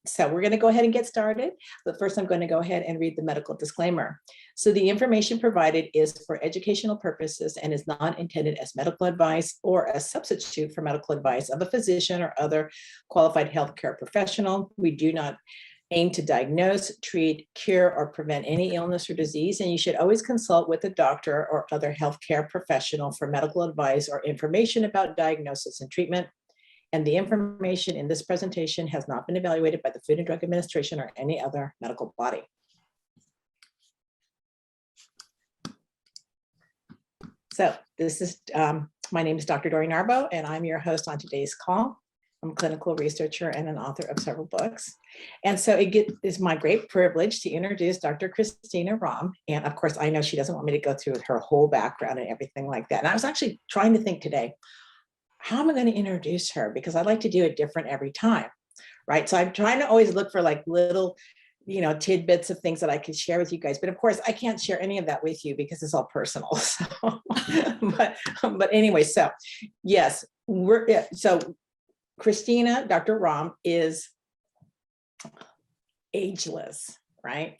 So we're going to go ahead and get started. But first, I'm going to go ahead and read the medical disclaimer. So the information provided is for educational purposes and is not intended as medical advice or a substitute for medical advice of a physician or other qualified healthcare professional. We do not aim to diagnose, treat, cure, or prevent any illness or disease, and you should always consult with a doctor or other healthcare professional for medical advice or information about diagnosis and treatment. And the information in this presentation has not been evaluated by the Food and Drug Administration or any other medical body. So this is, my name is Dr. Dori Naerbo, and I'm your host on today's call. I'm a clinical researcher and an author of several books. And so it's my great privilege to introduce Dr. Christina Rahm. And of course, I know she doesn't want me to go through her whole background and everything like that. And I was actually trying to think today, how am I going to introduce her? Because I like to do it different every time, right? So I'm trying to always look for like little, tidbits of things that I could share with you guys. But of course, I can't share any of that with you because it's all personal. So, but anyway, so yes, so Christina, Dr. Rahm, is ageless, right?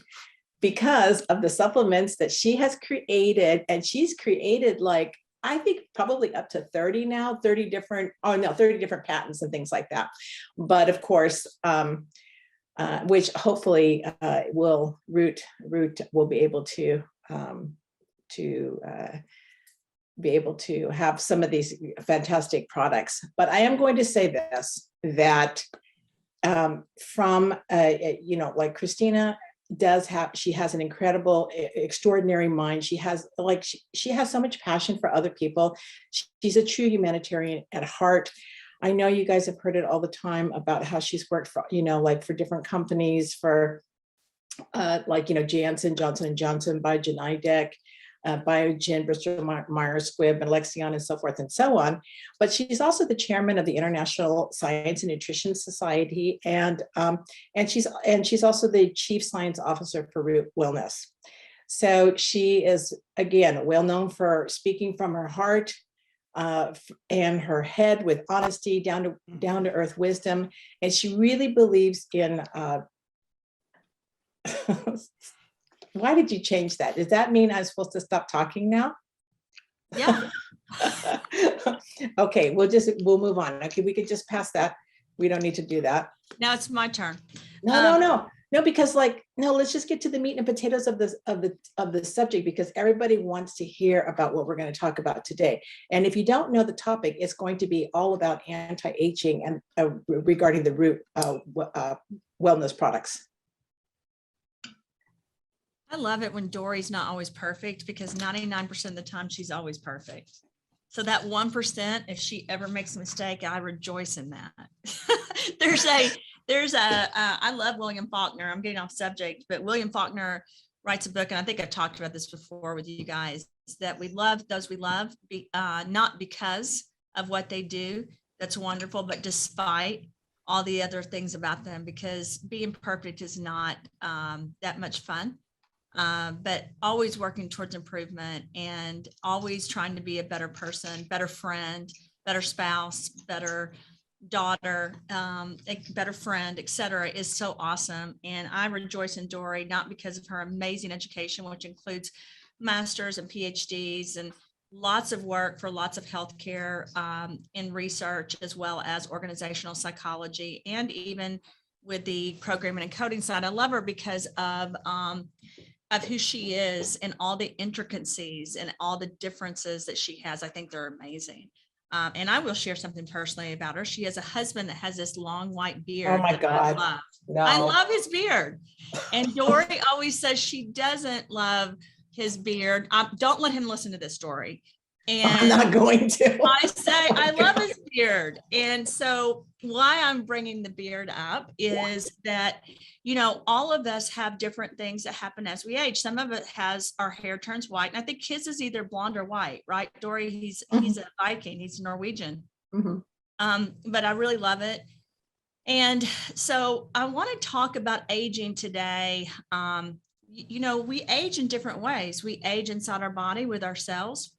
Because of the supplements that she has created, and she's created like, I think probably up to 30 now, 30 different patents and things like that. But of course, which hopefully will be able to be able to have some of these fantastic products. But I am going to say this, that from, like Christina she has an incredible, extraordinary mind. She has she has so much passion for other people. She's a true humanitarian at heart. I know you guys have heard it all the time about how she's worked for, for different companies, for Janssen, Johnson & Johnson, Biogen, Biogen, Bristol Myers Squibb, and Alexion, and so forth and so on. But she's also the chairman of the International Science and Nutrition Society, and she's also the chief science officer for Root Wellness. So she is, again, well known for speaking from her heart and her head with honesty, down to earth wisdom, and she really believes in. Why did you change that? Does that mean I'm supposed to stop talking now? Yeah. Okay, we'll move on. Okay, we could just pass that. We don't need to do that. Now it's my turn. No, because let's just get to the meat and potatoes of the subject, because everybody wants to hear about what we're going to talk about today. And if you don't know the topic, it's going to be all about anti-aging and regarding the Root wellness products. I love it when Dori's not always perfect, because 99% of the time she's always perfect. So that 1%, if she ever makes a mistake, I rejoice in that. I love William Faulkner. I'm getting off subject, but William Faulkner writes a book, and I think I've talked about this before with you guys, that we love those we love, not because of what they do. That's wonderful, but despite all the other things about them, because being perfect is not that much fun. But always working towards improvement and always trying to be a better person, better friend, better spouse, better daughter, better friend, etc., is so awesome. And I rejoice in Dori, not because of her amazing education, which includes masters and PhDs and lots of work for lots of healthcare in research, as well as organizational psychology, and even with the programming and coding side. I love her because of who she is and all the intricacies and all the differences that she has. I think they're amazing. And I will share something personally about her. She has a husband that has this long white beard. Oh my God. I love his beard. And Dori always says she doesn't love his beard. Don't let him listen to this story. And I'm not going to. I say, I love his beard. And so why I'm bringing the beard up is that, all of us have different things that happen as we age. Some of it has our hair turns white. And I think his is either blonde or white, right? Dori, he's a Viking, he's Norwegian. Mm-hmm. But I really love it. And so I want to talk about aging today. We age in different ways. We age inside our body with our cells.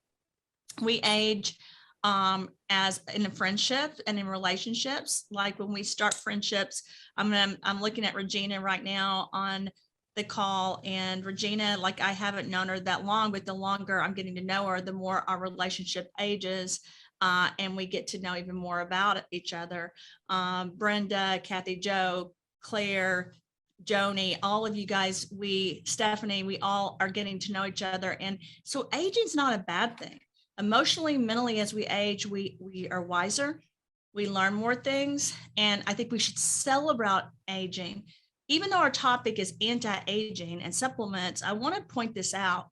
We age as in a friendship and in relationships. Like when we start friendships, I'm looking at Regina right now on the call, and Regina, like I haven't known her that long, but the longer I'm getting to know her, the more our relationship ages. And we get to know even more about each other. Brenda, Kathy, Joe, Claire, Joni, all of you guys, Stephanie, we all are getting to know each other. And so aging is not a bad thing. Emotionally, mentally, as we age, we are wiser, we learn more things. And I think we should celebrate aging. Even though our topic is anti-aging and supplements, I want to point this out.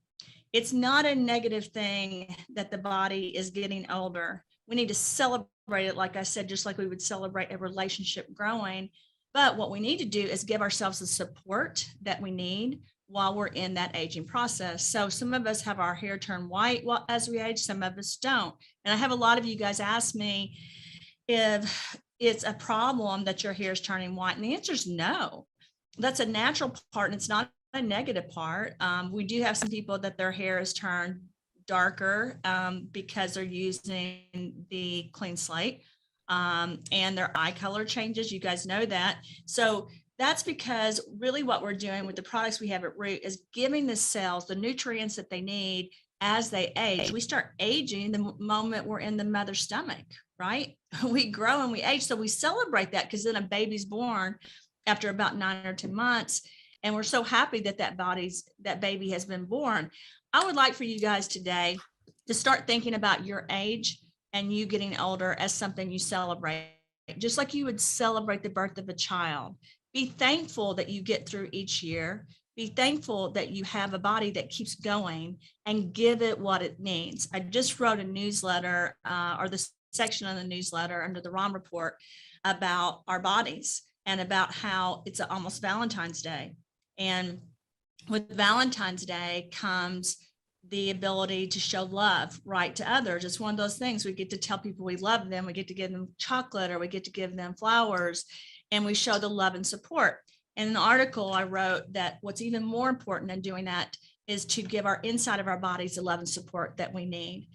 It's not a negative thing that the body is getting older. We need to celebrate it, like I said, just like we would celebrate a relationship growing. But what we need to do is give ourselves the support that we need while we're in that aging process. So some of us have our hair turn white as we age, some of us don't. And I have a lot of you guys ask me if it's a problem that your hair is turning white. And the answer is no. That's a natural part, and it's not a negative part. We do have some people that their hair is turned darker because they're using the Clean Slate, and their eye color changes. You guys know that. So that's because really what we're doing with the products we have at Root is giving the cells the nutrients that they need as they age. We start aging the moment we're in the mother's stomach, right? We grow and we age. So we celebrate that because then a baby's born after about 9 or 10 months. And we're so happy that that baby has been born. I would like for you guys today to start thinking about your age and you getting older as something you celebrate, just like you would celebrate the birth of a child. Be thankful that you get through each year. Be thankful that you have a body that keeps going, and give it what it needs. I just wrote a newsletter or the section on the newsletter under the Rahm report about our bodies and about how it's almost Valentine's Day. And with Valentine's Day comes the ability to show love, right, to others. It's one of those things. We get to tell people we love them. We get to give them chocolate, or we get to give them flowers, and we show the love and support. In an article I wrote that what's even more important than doing that is to give our inside of our bodies the love and support that we need.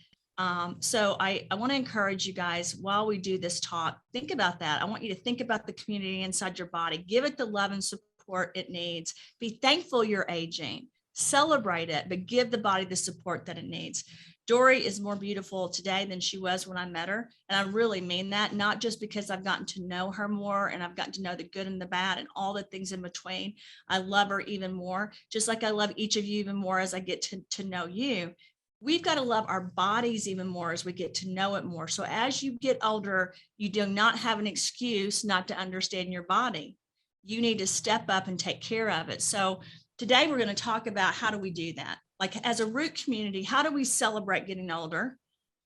So I want to encourage you guys, while we do this talk, think about that. I want you to think about the community inside your body. Give it the love and support it needs. Be thankful you're aging. Celebrate it, but give the body the support that it needs. Dori is more beautiful today than she was when I met her. And I really mean that, not just because I've gotten to know her more and I've gotten to know the good and the bad and all the things in between. I love her even more, just like I love each of you even more as I get to know you. We've got to love our bodies even more as we get to know it more. So as you get older, you do not have an excuse not to understand your body. You need to step up and take care of it. So today we're going to talk about how do we do that? Like as a Root community, how do we celebrate getting older?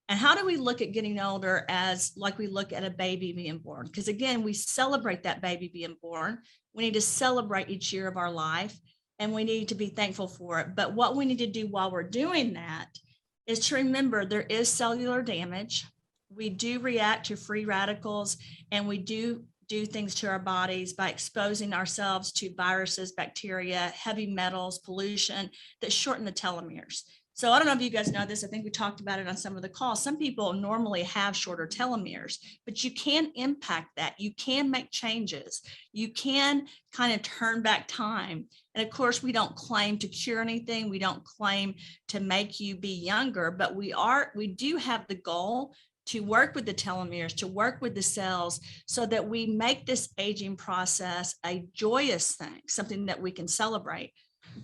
And how do we look at getting older as like we look at a baby being born? Because again, we celebrate that baby being born. We need to celebrate each year of our life, and we need to be thankful for it. But what we need to do while we're doing that is to remember there is cellular damage. We do react to free radicals, and we do things to our bodies by exposing ourselves to viruses, bacteria, heavy metals, pollution that shorten the telomeres. So I don't know if you guys know this. I think we talked about it on some of the calls. Some people normally have shorter telomeres, but you can impact that. You can make changes. You can kind of turn back time. And of course, we don't claim to cure anything. We don't claim to make you be younger, but we do have the goal to work with the telomeres, to work with the cells, so that we make this aging process a joyous thing, something that we can celebrate.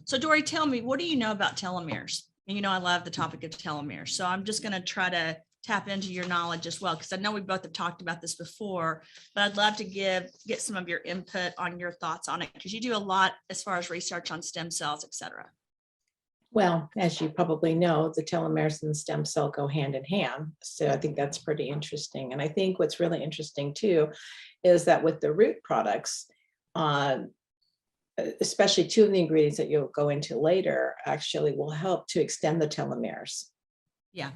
So Dori, tell me, what do you know about telomeres? And you know, I love the topic of telomeres. So I'm just going to try to tap into your knowledge as well, because I know we both have talked about this before, but I'd love to get some of your input on your thoughts on it, because you do a lot as far as research on stem cells, et cetera. Well, as you probably know, the telomeres and the stem cell go hand in hand. So I think that's pretty interesting. And I think what's really interesting too is that with the Root products, especially two of the ingredients that you'll go into later actually will help to extend the telomeres. Yeah.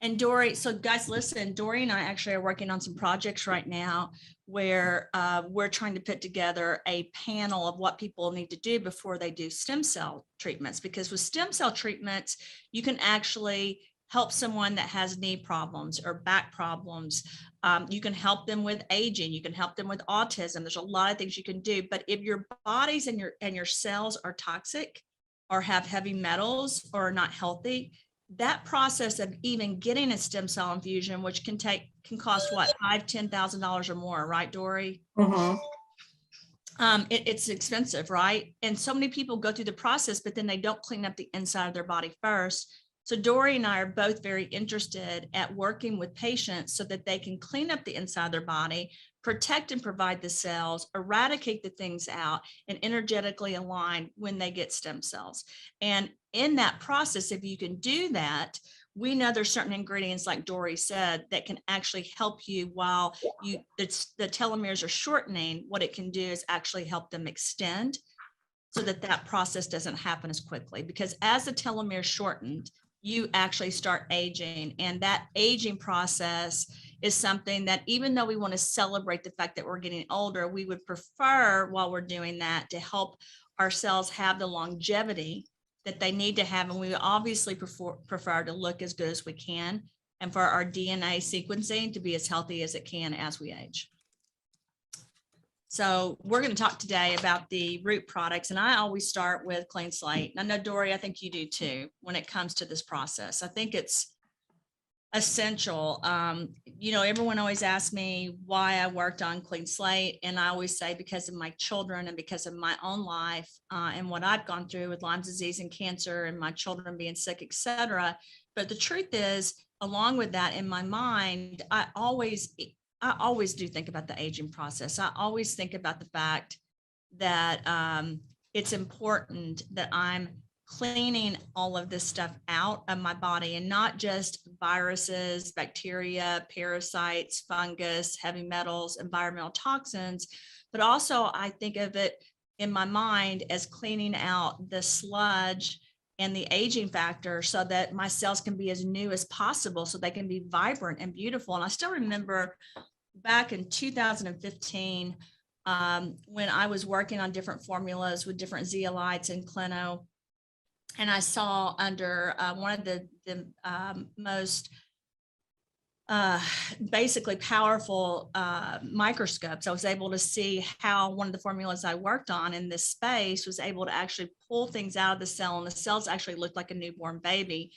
And Dori, so guys, listen, Dori and I actually are working on some projects right now where we're trying to put together a panel of what people need to do before they do stem cell treatments. Because with stem cell treatments, you can actually help someone that has knee problems or back problems. You can help them with aging. You can help them with autism. There's a lot of things you can do. But if your bodies and your cells are toxic or have heavy metals or are not healthy, that process of even getting a stem cell infusion, which can cost what, $5,000-$10,000 or more, right, Dori? Mhm. It's expensive, right? And so many people go through the process, but then they don't clean up the inside of their body first. So Dori and I are both very interested at working with patients so that they can clean up the inside of their body, protect and provide the cells, eradicate the things out, and energetically align when they get stem cells. And in that process, if you can do that, we know there's certain ingredients, like Dori said, that can actually help you while the telomeres are shortening. What it can do is actually help them extend so that that process doesn't happen as quickly. Because as the telomeres shortened, you actually start aging. And that aging process is something that, even though we want to celebrate the fact that we're getting older, we would prefer, while we're doing that, to help our cells have the longevity that they need to have. And we obviously prefer to look as good as we can, and for our DNA sequencing to be as healthy as it can as we age. So we're going to talk today about the root products. And I always start with Clean Slate. And I know, Dori, I think you do too, when it comes to this process. I think it's essential. Everyone always asks me why I worked on Clean Slate. And I always say because of my children and because of my own life and what I've gone through with Lyme disease and cancer and my children being sick, etc. But the truth is, along with that, in my mind, I always do think about the aging process. I always think about the fact that it's important that I'm cleaning all of this stuff out of my body, and not just viruses, bacteria, parasites, fungus, heavy metals, environmental toxins, but also I think of it in my mind as cleaning out the sludge and the aging factor so that my cells can be as new as possible, so they can be vibrant and beautiful. And I still remember back in 2015, when I was working on different formulas with different zeolites and Clino, and I saw under one of the most basically powerful microscopes, I was able to see how one of the formulas I worked on in this space was able to actually pull things out of the cell, and the cells actually looked like a newborn baby.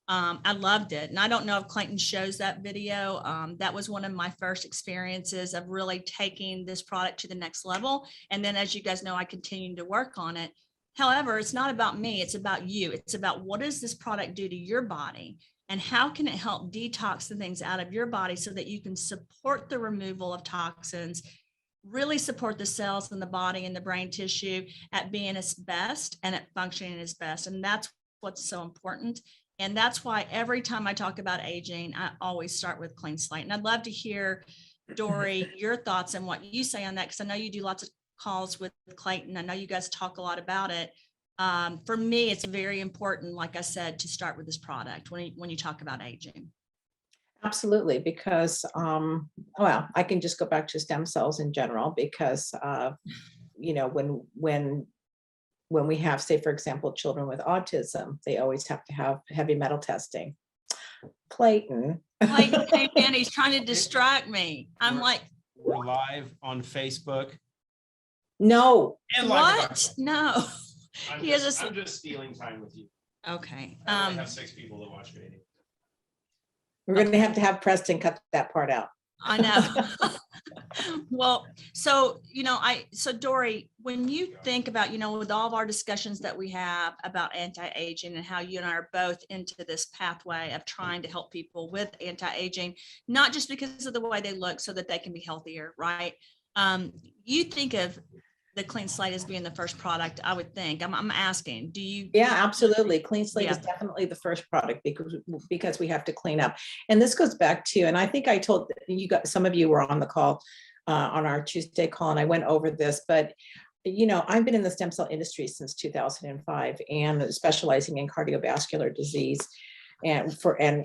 I loved it. And I don't know if Clayton shows that video. That was one of my first experiences of really taking this product to the next level. And then, as you guys know, I continued to work on it. However, it's not about me. It's about you. It's about, what does this product do to your body? And how can it help detox the things out of your body so that you can support the removal of toxins, really support the cells in the body and the brain tissue at being its best and at functioning its best. And that's what's so important. And that's why every time I talk about aging, I always start with Clean Slate. And I'd love to hear, Dori, your thoughts and what you say on that, because I know you do lots of calls with Clayton. I know you guys talk a lot about it. For me, it's very important, like I said, to start with this product when you talk about aging. Absolutely, because well, I can just go back to stem cells in general, because when we have, say, for example, children with autism, they always have to have heavy metal testing. Clayton came in, he's trying to distract me. We're live on Facebook. No. What? No. I'm just stealing time with you. Okay. I have 6 people to watch me. We're going to have Preston cut that part out. I know. Well, so Dori, when you think about, with all of our discussions that we have about anti-aging and how you and I are both into this pathway of trying to help people with anti-aging, not just because of the way they look, so that they can be healthier, right? You think of the Clean Slate as being the first product, I would think. I'm asking, do you? Yeah, absolutely. Clean Slate is definitely the first product, because we have to clean up. And this goes back to, and I think I told you guys, some of you were on the call, on our Tuesday call, and I went over this, but I've been in the stem cell industry since 2005 and specializing in cardiovascular disease and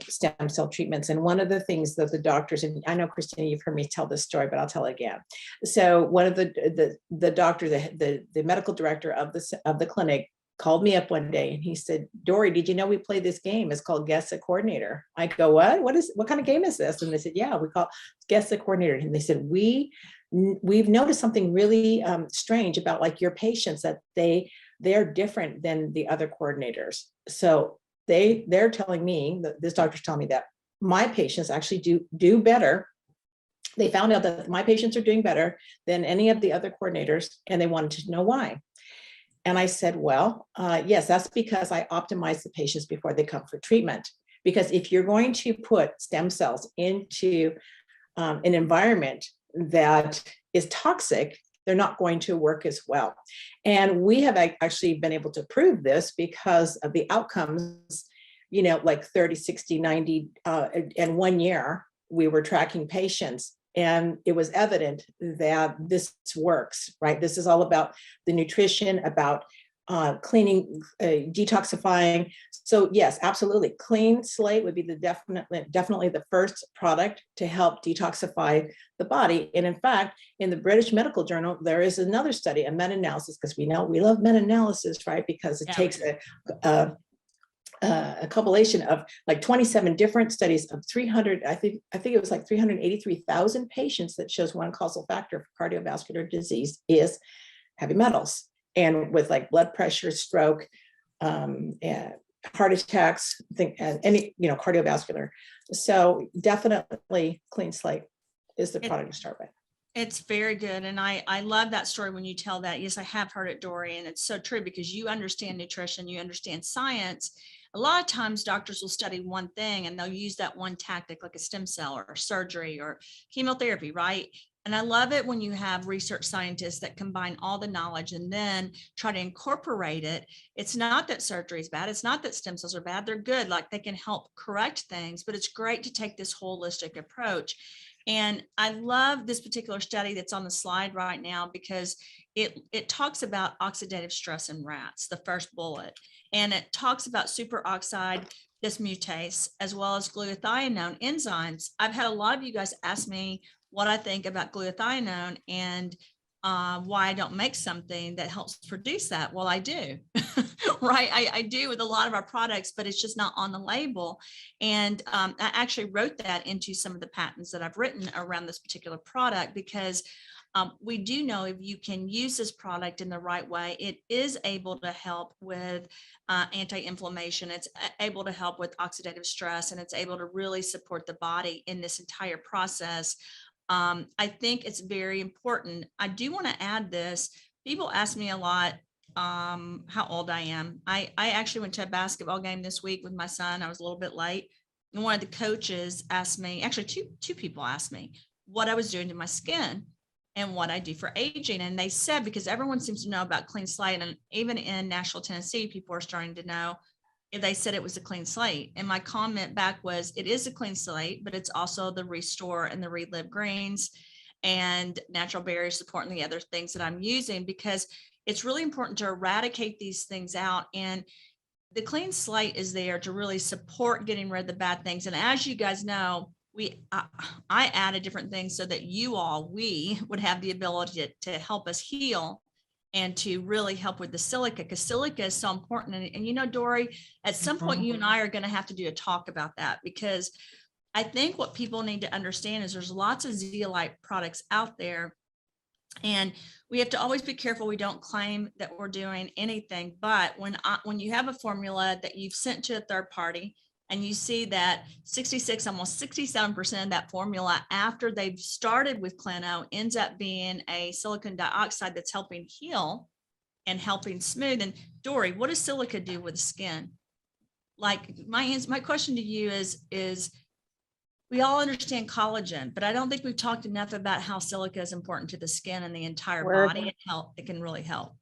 stem cell treatments. And one of the things that the doctors, and I know, Christina, you've heard me tell this story, but I'll tell it again. So one of the doctor, the medical director of the clinic, called me up one day and he said, Dori, did you know we play this game? It's called Guess the Coordinator. I go, what kind of game is this? And they said, yeah, we call it Guess the Coordinator. And they said, we've noticed something really strange about like your patients, that they're different than the other coordinators. So they're telling me, this doctor's telling me that my patients actually do better. They found out that my patients are doing better than any of the other coordinators, and they wanted to know why. And I said, well, yes, that's because I optimize the patients before they come for treatment. Because if you're going to put stem cells into an environment that is toxic, they're not going to work as well. And we have actually been able to prove this because of the outcomes, like 30, 60, 90, and 1 year, we were tracking patients. And it was evident that this works, right? This is all about the nutrition, about cleaning, detoxifying. So yes, absolutely. Clean Slate would be definitely the first product to help detoxify the body. And in fact, in the British Medical Journal, there is another study, a meta-analysis, because we know we love meta-analysis, right? Because it takes a compilation of like 27 different studies of 300, I think it was like 383,000 patients, that shows one causal factor for cardiovascular disease is heavy metals. And with like blood pressure, stroke, and heart attacks, any, cardiovascular. So definitely Clean Slate is the product to start with. It's very good. And I love that story when you tell that. Yes, I have heard it, Dori, and it's so true because you understand nutrition, you understand science. A lot of times doctors will study one thing and they'll use that one tactic, like a stem cell or surgery or chemotherapy, right? And I love it when you have research scientists that combine all the knowledge and then try to incorporate it. It's not that surgery is bad. It's not that stem cells are bad. They're good. Like they can help correct things, but it's great to take this holistic approach. And I love this particular study that's on the slide right now because it talks about oxidative stress in rats, the first bullet, and it talks about superoxide dismutase as well as glutathione enzymes. I've had a lot of you guys ask me what I think about glutathione and why I don't make something that helps produce that. Well, I do, right? I do with a lot of our products, but it's just not on the label. And I actually wrote that into some of the patents that I've written around this particular product because we do know if you can use this product in the right way, it is able to help with anti-inflammation. It's able to help with oxidative stress, and it's able to really support the body in this entire process. I think it's very important. I do want to add this. People ask me a lot how old I am. I actually went to a basketball game this week with my son. I was a little bit late. And one of the coaches asked me, actually two people asked me what I was doing to my skin and what I do for aging. And they said, because everyone seems to know about Clean Slate, and even in Nashville, Tennessee, people are starting to know, they said it was a clean slate. And my comment back was, it is a clean slate, but it's also the Restore and the Relive greens and natural barrier support and the other things that I'm using, because it's really important to eradicate these things out. And the Clean Slate is there to really support getting rid of the bad things. And as you guys know, I added different things so that we would have the ability to help us heal and to really help with the silica, because silica is so important. And Dori, at some point you and I are going to have to do a talk about that, because I think what people need to understand is there's lots of zeolite products out there, and we have to always be careful we don't claim that we're doing anything. But when you have a formula that you've sent to a third party, and you see that 66, almost 67% of that formula after they've started with Clino ends up being a silicon dioxide that's helping heal and helping smooth. And Dori, what does silica do with the skin? Like my question to you is we all understand collagen, but I don't think we've talked enough about how silica is important to the skin and the entire body and how it can really help.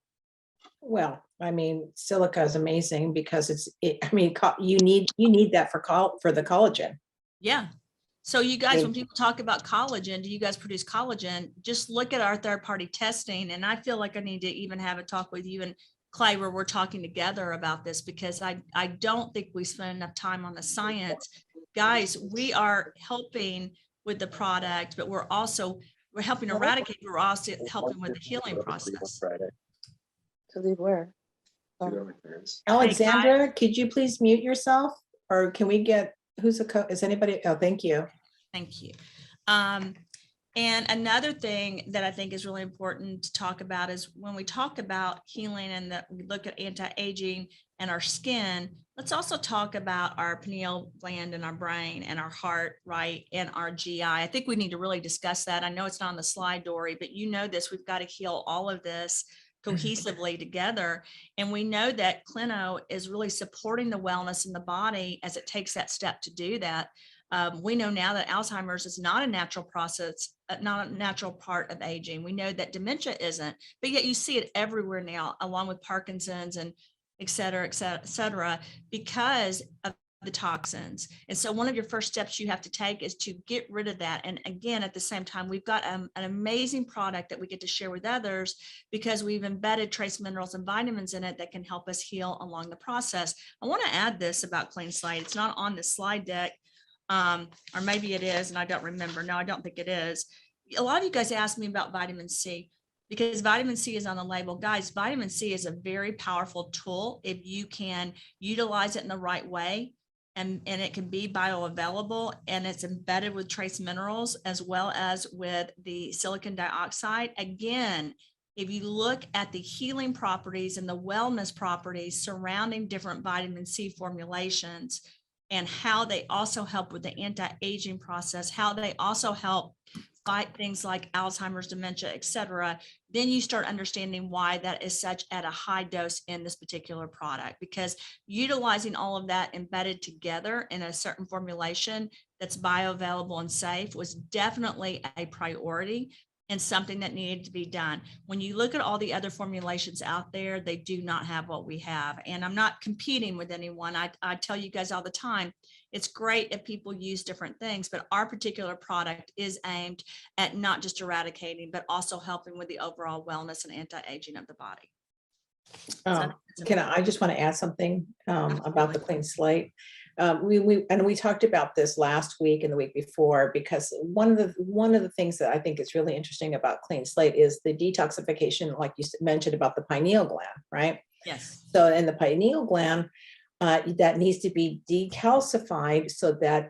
Well, I mean, silica is amazing because you need that for the collagen. Yeah. So you guys, when people talk about collagen, do you guys produce collagen? Just look at our third party testing. And I feel like I need to even have a talk with you and Clay where we're talking together about this, because I don't think we spend enough time on the science. Guys, we are helping with the product, but we're helping eradicate, but we're also helping with the healing process. To leave where? Alexandra, could you please mute yourself? Or can we get, is anybody? Oh, thank you. Thank you. And another thing that I think is really important to talk about is when we talk about healing and that we look at anti-aging and our skin, let's also talk about our pineal gland and our brain and our heart, right? And our GI. I think we need to really discuss that. I know it's not on the slide, Dori, but you know this, we've got to heal all of this cohesively together. And we know that Clino is really supporting the wellness in the body as it takes that step to do that. We know now that Alzheimer's is not a natural process, not a natural part of aging. We know that dementia isn't, but yet you see it everywhere now, along with Parkinson's and et cetera, et cetera, because of the toxins. And so one of your first steps you have to take is to get rid of that. And again, at the same time, we've got an amazing product that we get to share with others because we've embedded trace minerals and vitamins in it that can help us heal along the process. I want to add this about Clean Slate. It's not on the slide deck. Or maybe it is, and I don't remember. No, I don't think it is. A lot of you guys asked me about vitamin C because vitamin C is on the label. Guys, vitamin C is a very powerful tool if you can utilize it in the right way, and it can be bioavailable, and it's embedded with trace minerals as well as with the silicon dioxide. Again, if you look at the healing properties and the wellness properties surrounding different vitamin C formulations, and how they also help with the anti-aging process, how they also help fight things like Alzheimer's, dementia, et cetera, then you start understanding why that is such at a high dose in this particular product, because utilizing all of that embedded together in a certain formulation that's bioavailable and safe was definitely a priority and something that needed to be done. When you look at all the other formulations out there, they do not have what we have. And I'm not competing with anyone. I tell you guys all the time, it's great if people use different things, but our particular product is aimed at not just eradicating, but also helping with the overall wellness and anti-aging of the body. I just want to add something about the Clean Slate. We talked about this last week and the week before, because one of the things that I think is really interesting about Clean Slate is the detoxification, like you mentioned about the pineal gland, right? Yes. So in the pineal gland, that needs to be decalcified so that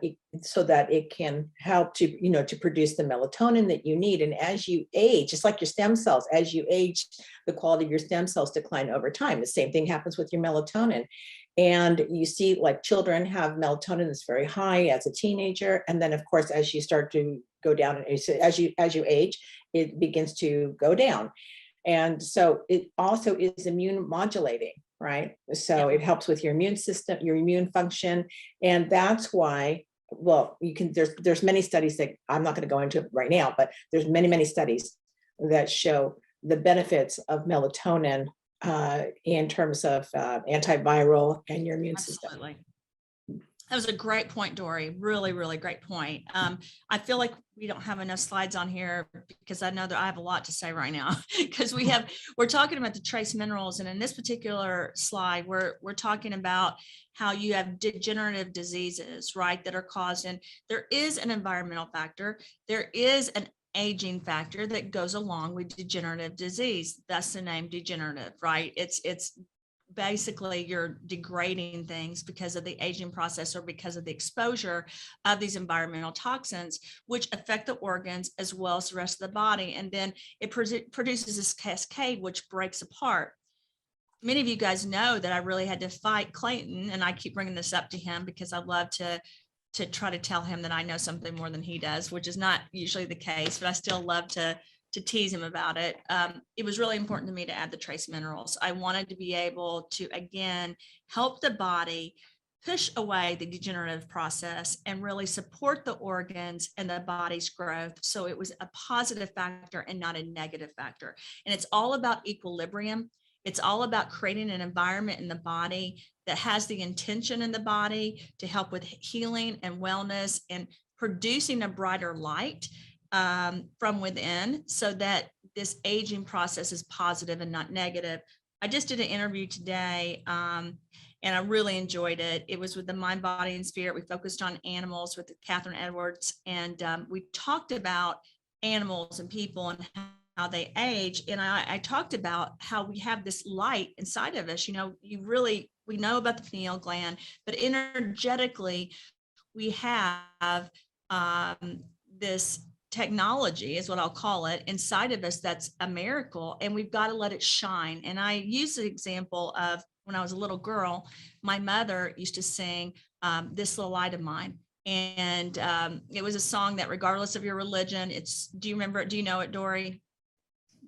it can help to produce the melatonin that you need. And as you age, just like your stem cells, as you age, the quality of your stem cells decline over time. The same thing happens with your melatonin. And you see, like, children have melatonin that's very high as a teenager, and then of course as you start to go down, as you age, it begins to go down. And so it also is immune modulating, right? So it helps with your immune system, your immune function. And that's why, well, there's many studies that I'm not going to go into right now, but there's many studies that show the benefits of melatonin in terms of antiviral and your immune system. Absolutely. That was a great point, Dori. Really, really great point. I feel like we don't have enough slides on here because I know that I have a lot to say right now because we're talking about the trace minerals. And in this particular slide, we're talking about how you have degenerative diseases, right, that are caused. And there is an environmental factor. There is an aging factor that goes along with degenerative disease. That's the name degenerative, right? It's basically you're degrading things because of the aging process or because of the exposure of these environmental toxins, which affect the organs as well as the rest of the body. And then it produces this cascade, which breaks apart. Many of you guys know that I really had to fight Clayton, and I keep bringing this up to him because I love to try to tell him that I know something more than he does, which is not usually the case, but I still love to tease him about it. It was really important to me to add the trace minerals. I wanted to be able to, again, help the body push away the degenerative process and really support the organs and the body's growth. So it was a positive factor and not a negative factor. And it's all about equilibrium. It's all about creating an environment in the body that has the intention in the body to help with healing and wellness and producing a brighter light from within, so that this aging process is positive and not negative. I just did an interview today and I really enjoyed it. It was with the Mind, Body, and Spirit. We focused on animals with Catherine Edwards, and we talked about animals and people and they age. And I talked about how we have this light inside of us. You know, we know about the pineal gland, but energetically, we have this technology, is what I'll call it, inside of us that's a miracle, and we've got to let it shine. And I use the example of when I was a little girl, my mother used to sing This Little Light of Mine. And it was a song that, regardless of your religion, do you remember it? Do you know it, Dori?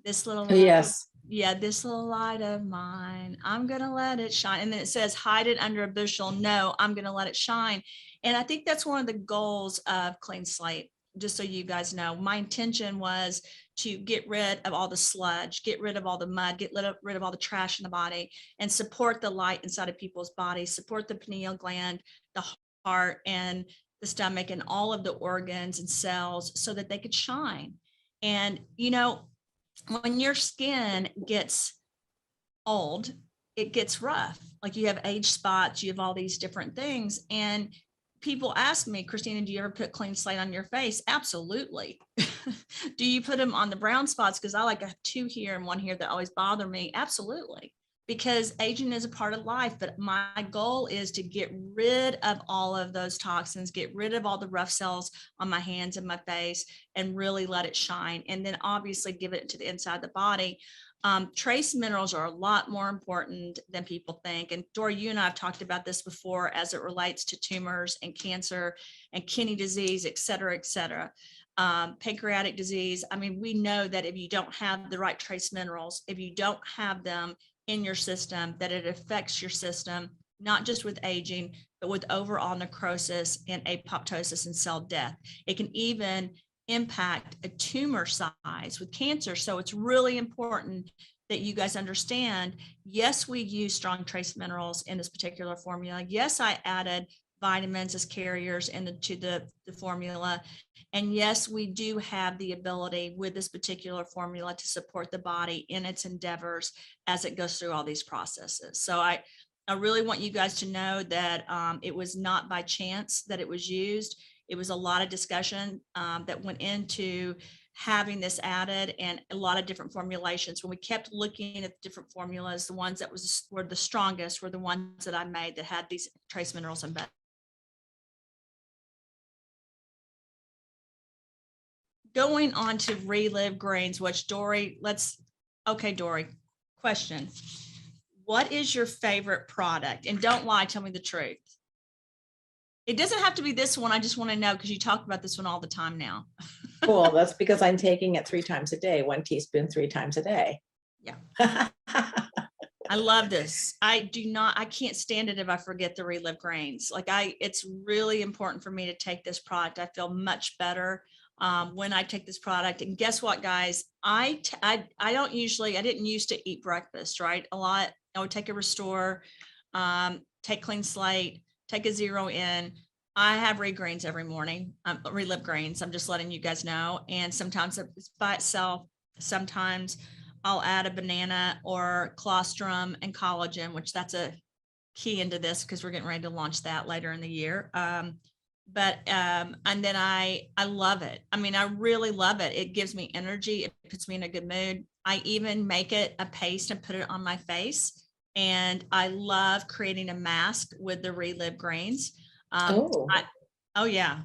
This little light. Yes. Yeah, this little light of mine, I'm going to let it shine. And then it says, hide it under a bushel. No, I'm going to let it shine. And I think that's one of the goals of Clean Slate. Just so you guys know, my intention was to get rid of all the sludge, get rid of all the mud, get rid of all the trash in the body, and support the light inside of people's bodies, support the pineal gland, the heart, and the stomach, and all of the organs and cells, so that they could shine. And, you know, when your skin gets old, it gets rough. Like, you have age spots, you have all these different things. And people ask me, Christina, do you ever put Clean Slate on your face? Absolutely. Do you put them on the brown spots? Because I have 2 here and 1 here that always bother me. Absolutely. Because aging is a part of life. But my goal is to get rid of all of those toxins, get rid of all the rough cells on my hands and my face, and really let it shine. And then obviously give it to the inside of the body. Trace minerals are a lot more important than people think. And Dori, you and I have talked about this before as it relates to tumors and cancer and kidney disease, et cetera, pancreatic disease. I mean, we know that if you don't have the right trace minerals, if you don't have them in your system, that it affects your system, not just with aging, but with overall necrosis and apoptosis and cell death. It can even impact a tumor size with cancer. So it's really important that you guys understand, yes, we use strong trace minerals in this particular formula. Yes, I added vitamins as carriers into the formula. And yes, we do have the ability with this particular formula to support the body in its endeavors as it goes through all these processes. So I really want you guys to know that it was not by chance that it was used. It was a lot of discussion that went into having this added, and a lot of different formulations. When we kept looking at different formulas, the ones that were the strongest were the ones that I made that had these trace minerals embedded. Going on to relive grains, which Dori, Dori, question. What is your favorite product? And don't lie, tell me the truth. It doesn't have to be this one. I just want to know, because you talk about this one all the time now. Cool. That's because I'm taking it 3 times a day, 1 teaspoon 3 times a day. Yeah. I love this. I can't stand it if I forget the relive grains. It's really important for me to take this product. I feel much better when I take this product. And guess what, guys? I didn't used to eat breakfast, right? A lot. I would take a Restore, take Clean Slate, take a 0 in. I have re-grains every morning, relive grains. I'm just letting you guys know. And sometimes it's by itself. Sometimes I'll add a banana or colostrum and collagen, which that's a key into this because we're getting ready to launch that later in the year. And then I love it. I mean, I really love it. It gives me energy. It puts me in a good mood. I even make it a paste and put it on my face. And I love creating a mask with the relive grains. Oh yeah.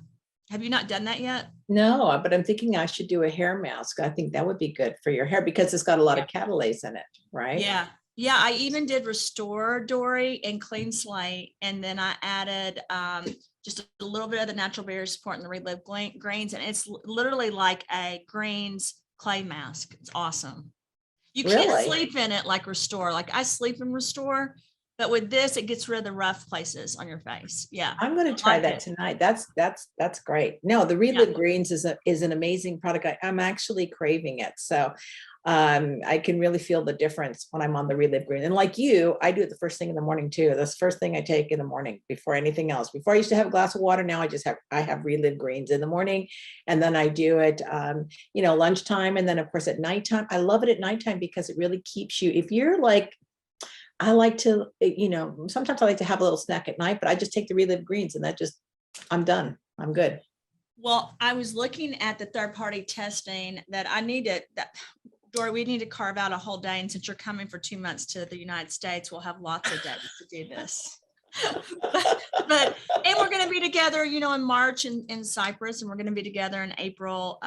Have you not done that yet? No, but I'm thinking I should do a hair mask. I think that would be good for your hair because it's got a lot of catalase in it, right? Yeah. Yeah. I even did Restore, Dori, and Clean Slate. And then I added just a little bit of the natural barrier support and the relive grains. And it's literally like a grains clay mask. It's awesome. You can't sleep in it like Restore. Like I sleep in Restore, but with this, it gets rid of the rough places on your face. Yeah. I'm going to try that tonight. That's great. No, the relive greens is an amazing product. I'm actually craving it. So I can really feel the difference when I'm on the relive green. And like you, I do it the first thing in the morning too. That's the first thing I take in the morning before anything else. Before I used to have a glass of water. Now I have relive greens in the morning, and then I do it, lunchtime. And then of course at nighttime, I love it at nighttime because it really keeps you, if you're like, I like to, sometimes I like to have a little snack at night, but I just take the relive greens and I'm done. I'm good. Well, I was looking at the third-party testing that I needed. Dori, we need to carve out a whole day. And since you're coming for 2 months to the United States, we'll have lots of days to do this. And we're going to be together, you know, in March in Cyprus, and we're going to be together in April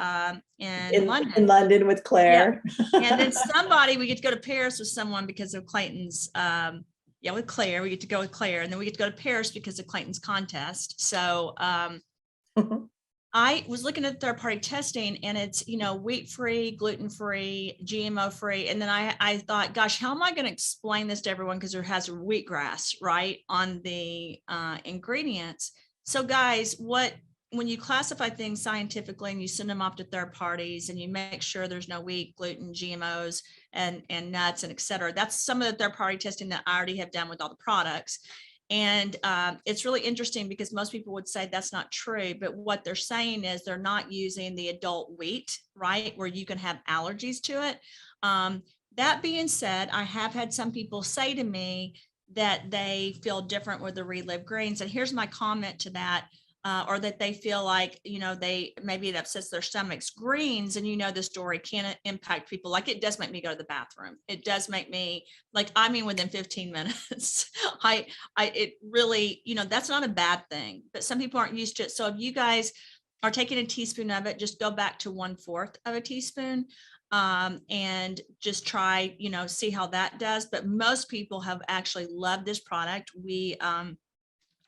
in London. In London with Claire. Yeah. And then we get to go to Paris with someone because of Clayton's, with Claire, we get to go with Claire, and then we get to go to Paris because of Clayton's contest. So I was looking at third-party testing, and it's, you know, wheat-free, gluten-free, GMO-free. And then I thought, gosh, how am I going to explain this to everyone? Because there has wheatgrass, right, on the ingredients. So guys, when you classify things scientifically and you send them off to third parties and you make sure there's no wheat, gluten, GMOs, and nuts, and et cetera, that's some of the third-party testing that I already have done with all the products. And it's really interesting because most people would say that's not true, but what they're saying is they're not using the adult wheat, right, where you can have allergies to it. That being said, I have had some people say to me that they feel different with the Relive greens. And here's my comment to that. Or that they feel like, you know, maybe it upsets their stomachs. Greens, and you know, this story can impact people. Like, it does make me go to the bathroom. It does make me, like, I mean, within 15 minutes, it really, you know, that's not a bad thing, but some people aren't used to it. So if you guys are taking a teaspoon of it, just go back to 1/4 of a teaspoon and just try, you know, see how that does. But most people have actually loved this product. We,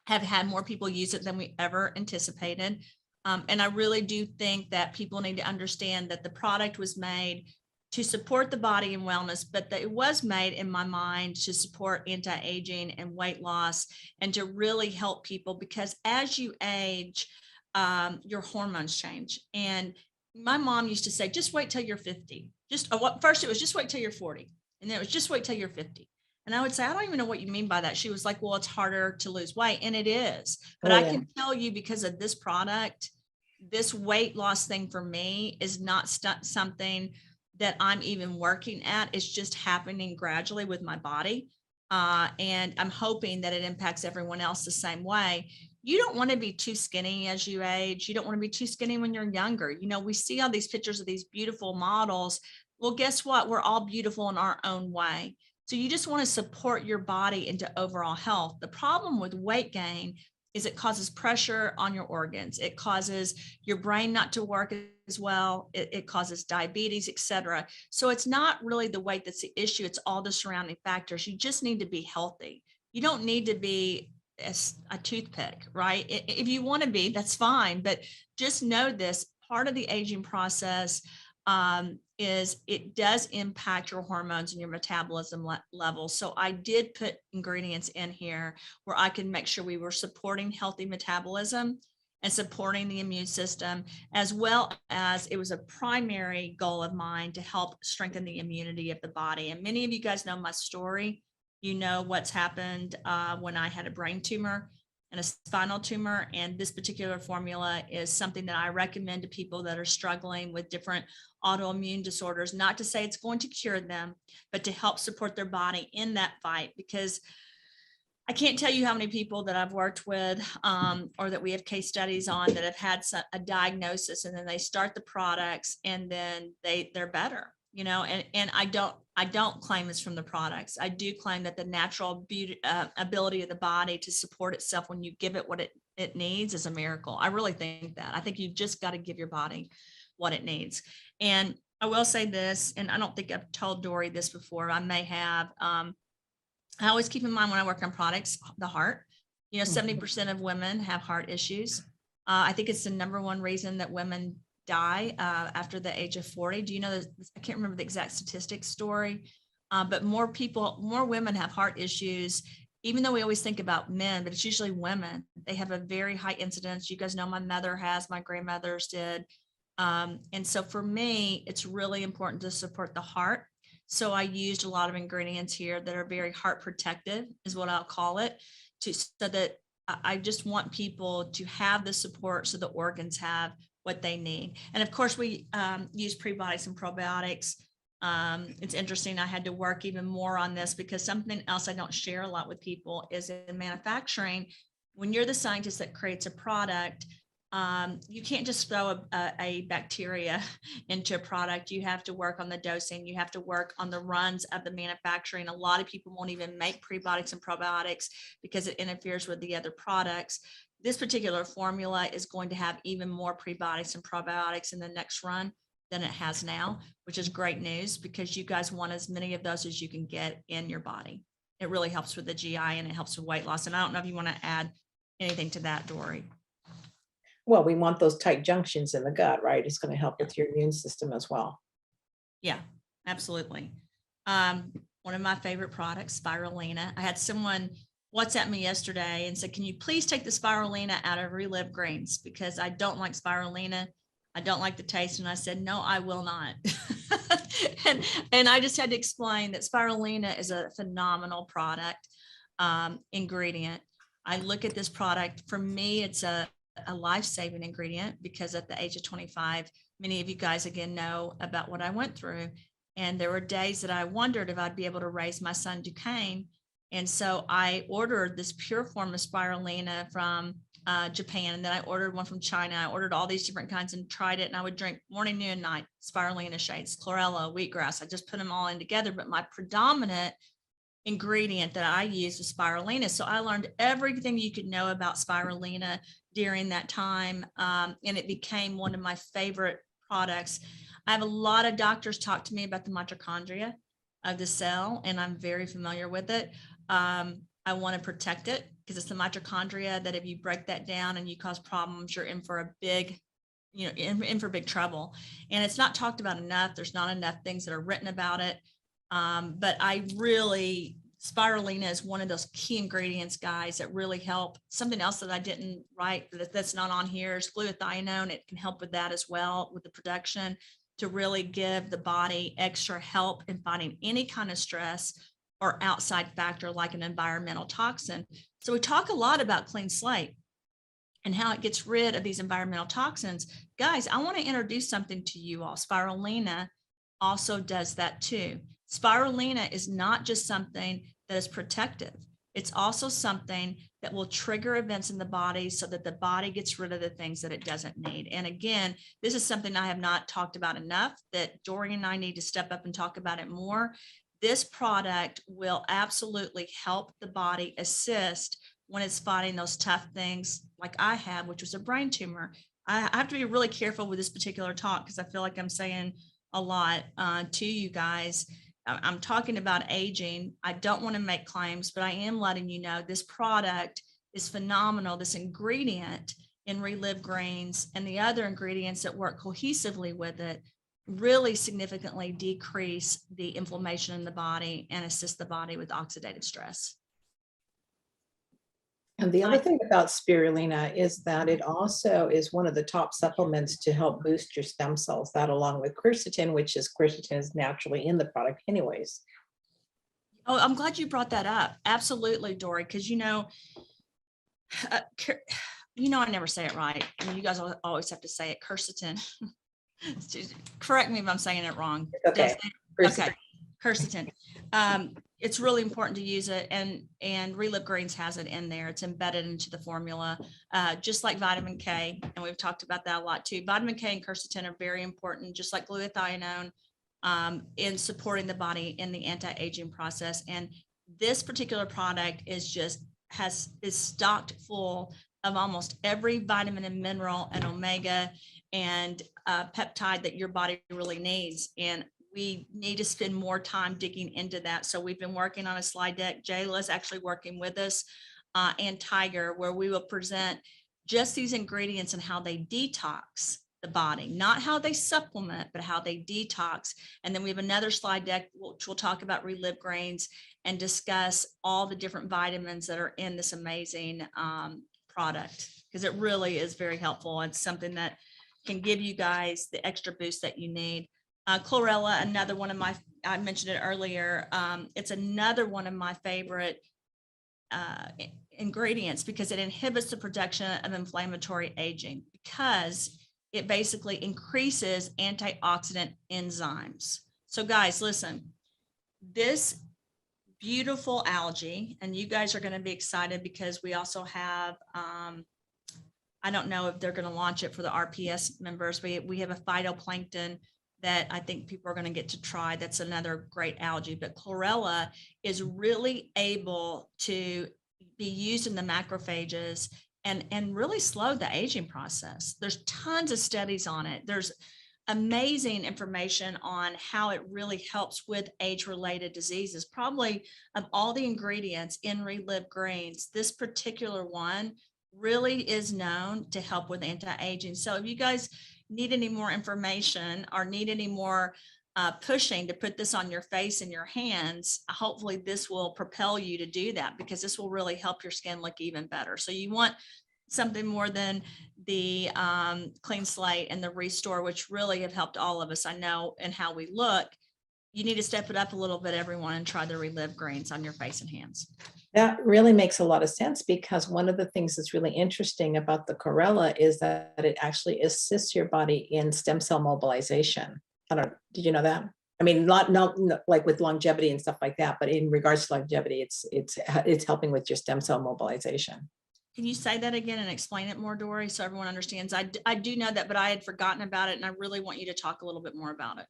have had more people use it than we ever anticipated. And I really do think that people need to understand that the product was made to support the body and wellness, but that it was made, in my mind, to support anti-aging and weight loss, and to really help people, because as you age, your hormones change. And my mom used to say, just wait till you're 50. First it was just wait till you're 40. And then it was just wait till you're 50. And I would say, I don't even know what you mean by that. She was like, well, it's harder to lose weight. And it is. But I can tell you, because of this product, this weight loss thing for me is not something that I'm even working at. It's just happening gradually with my body. And I'm hoping that it impacts everyone else the same way. You don't want to be too skinny as you age. You don't want to be too skinny when you're younger. You know, we see all these pictures of these beautiful models. Well, guess what? We're all beautiful in our own way. So you just want to support your body into overall health. The problem with weight gain is it causes pressure on your organs. It causes your brain not to work as well. It causes diabetes, et cetera. So it's not really the weight that's the issue. It's all the surrounding factors. You just need to be healthy. You don't need to be a toothpick, right? If you want to be, that's fine. But just know this, part of the aging process is it does impact your hormones and your metabolism levels. So I did put ingredients in here where I can make sure we were supporting healthy metabolism and supporting the immune system, as well as it was a primary goal of mine to help strengthen the immunity of the body. And many of you guys know my story. You know what's happened when I had a brain tumor and a spinal tumor. And this particular formula is something that I recommend to people that are struggling with different autoimmune disorders, not to say it's going to cure them, but to help support their body in that fight. Because I can't tell you how many people that I've worked with or that we have case studies on that have had a diagnosis, and then they start the products and then they're better, you know, and I don't claim it's from the products. I do claim that the natural ability of the body to support itself when you give it what it needs is a miracle. I really think that. I think you've just got to give your body what it needs. And I will say this, and I don't think I've told Dori this before. I may have. I always keep in mind when I work on products, the heart. You know, 70% of women have heart issues. I think it's the #1 reason that women die after the age of 40. Do you know, I can't remember the exact statistics story, but more women have heart issues, even though we always think about men, but it's usually women. They have a very high incidence. You guys know my mother has, my grandmothers did. And so for me, it's really important to support the heart. So I used a lot of ingredients here that are very heart protective, is what I'll call it, so that I just want people to have the support so the organs have what they need. And of course, we use prebiotics and probiotics. It's interesting. I had to work even more on this because something else I don't share a lot with people is in manufacturing. When you're the scientist that creates a product, you can't just throw a bacteria into a product. You have to work on the dosing. You have to work on the runs of the manufacturing. A lot of people won't even make prebiotics and probiotics because it interferes with the other products. This particular formula is going to have even more prebiotics and probiotics in the next run than it has now, which is great news because you guys want as many of those as you can get in your body. It really helps with the GI and it helps with weight loss. And I don't know if you want to add anything to that, Dori. Well, we want those tight junctions in the gut, right? It's going to help with your immune system as well. Yeah, absolutely. One of my favorite products, spirulina. I had someone WhatsApp me yesterday and said, can you please take the spirulina out of Relive Greens? Because I don't like spirulina. I don't like the taste. And I said, no, I will not. and I just had to explain that spirulina is a phenomenal product, ingredient. I look at this product, for me, it's a life-saving ingredient because at the age of 25, many of you guys again know about what I went through. And there were days that I wondered if I'd be able to raise my son Duquesne. And so I ordered this pure form of spirulina from Japan. And then I ordered one from China. I ordered all these different kinds and tried it. And I would drink morning, noon, night, spirulina shakes, chlorella, wheatgrass. I just put them all in together. But my predominant ingredient that I use is spirulina. So I learned everything you could know about spirulina during that time. And it became one of my favorite products. I have a lot of doctors talk to me about the mitochondria of the cell, and I'm very familiar with it. I want to protect it because it's the mitochondria that if you break that down and you cause problems, you're in for a big, in for big trouble. And it's not talked about enough. There's not enough things that are written about it. But spirulina is one of those key ingredients, guys, that really help. Something else that I didn't write that's not on here is glutathione. It can help with that as well, with the production, to really give the body extra help in fighting any kind of stress or outside factor like an environmental toxin. So we talk a lot about Clean Slate and how it gets rid of these environmental toxins. Guys, I want to introduce something to you all. Spirulina also does that too. Spirulina is not just something that is protective. It's also something that will trigger events in the body so that the body gets rid of the things that it doesn't need. And again, this is something I have not talked about enough, that Dori and I need to step up and talk about it more. This product will absolutely help the body assist when it's fighting those tough things like I have, which was a brain tumor. I have to be really careful with this particular talk because I feel like I'm saying a lot to you guys. I'm talking about aging. I don't want to make claims, but I am letting you know this product is phenomenal. This ingredient in Relive Greens and the other ingredients that work cohesively with it really significantly decrease the inflammation in the body and assist the body with oxidative stress. And the other thing about spirulina is that it also is one of the top supplements to help boost your stem cells, that along with quercetin, which is naturally in the product anyways. Oh, I'm glad you brought that up. Absolutely, Dori, because I never say it right. I mean, you guys always have to say it. Quercetin. Correct me if I'm saying it wrong. Okay. Okay. Quercetin. It's really important to use it, and Relive Greens has it in there. It's embedded into the formula, just like vitamin K, and we've talked about that a lot too. Vitamin K and quercetin are very important, just like glutathione, in supporting the body in the anti-aging process. And this particular product is stocked full of almost every vitamin and mineral and omega and peptide that your body really needs. And we need to spend more time digging into that. So we've been working on a slide deck. Jayla's actually working with us and Tiger, where we will present just these ingredients and how they detox the body, not how they supplement, but how they detox. And then we have another slide deck, which we'll talk about Relive Greens and discuss all the different vitamins that are in this amazing product, because it really is very helpful. It's something that can give you guys the extra boost that you need. Chlorella, another one of I mentioned it earlier. It's another one of my favorite ingredients because it inhibits the production of inflammatory aging, because it basically increases antioxidant enzymes. So guys, listen, this beautiful algae, and you guys are going to be excited because we also have I don't know if they're going to launch it for the RPS members. We have a phytoplankton that I think people are going to get to try. That's another great algae, but chlorella is really able to be used in the macrophages and really slow the aging process. There's tons of studies on it. There's amazing information on how it really helps with age-related diseases. Probably of all the ingredients in Relive Greens, this particular one really is known to help with anti-aging. So if you guys need any more information or need any more pushing to put this on your face and your hands, hopefully this will propel you to do that, because this will really help your skin look even better. So you want something more than the Clean Slate and the Restore, which really have helped all of us, I know, and how we look. You need to step it up a little bit, everyone, and try the Relive Greens on your face and hands. That really makes a lot of sense, because one of the things that's really interesting about the chlorella is that it actually assists your body in stem cell mobilization. Did you know that? I mean, not like with longevity and stuff like that, but in regards to longevity, it's helping with your stem cell mobilization. Can you say that again and explain it more, Dori, so everyone understands? I do know that, but I had forgotten about it, and I really want you to talk a little bit more about it.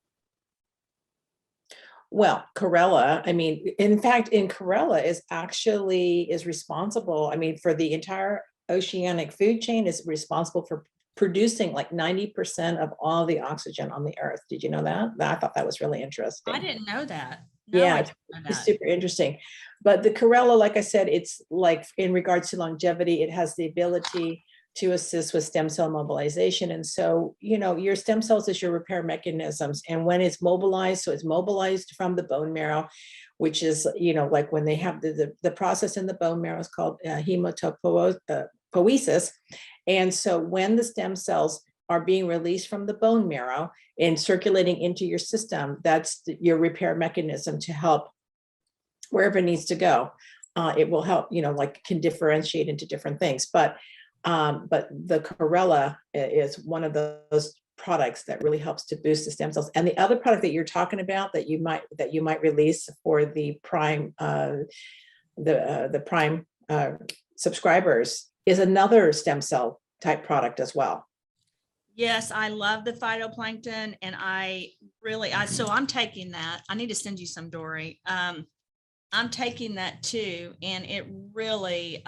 Well, chlorella, I mean, in fact, chlorella is responsible, I mean, for the entire oceanic food chain, is responsible for producing like 90% of all the oxygen on the earth. Did you know that? I thought that was really interesting. I didn't know that. No, yeah, it's super interesting. But the chlorella, like I said, it's like in regards to longevity, it has the ability to assist with stem cell mobilization. And so, you know, your stem cells is your repair mechanisms. And when it's mobilized, so it's mobilized from the bone marrow, which is, you know, like when they have the process in the bone marrow is called hematopoiesis. And so when the stem cells are being released from the bone marrow and circulating into your system, that's your repair mechanism to help wherever it needs to go. It will help, you know, like can differentiate into different things. But the chlorella is one of those products that really helps to boost the stem cells. And the other product that you're talking about that you might release for the Prime the Prime subscribers is another stem cell type product as well. Yes, I love the phytoplankton, and so I'm taking that. I need to send you some, Dori. I'm taking that too, and it really,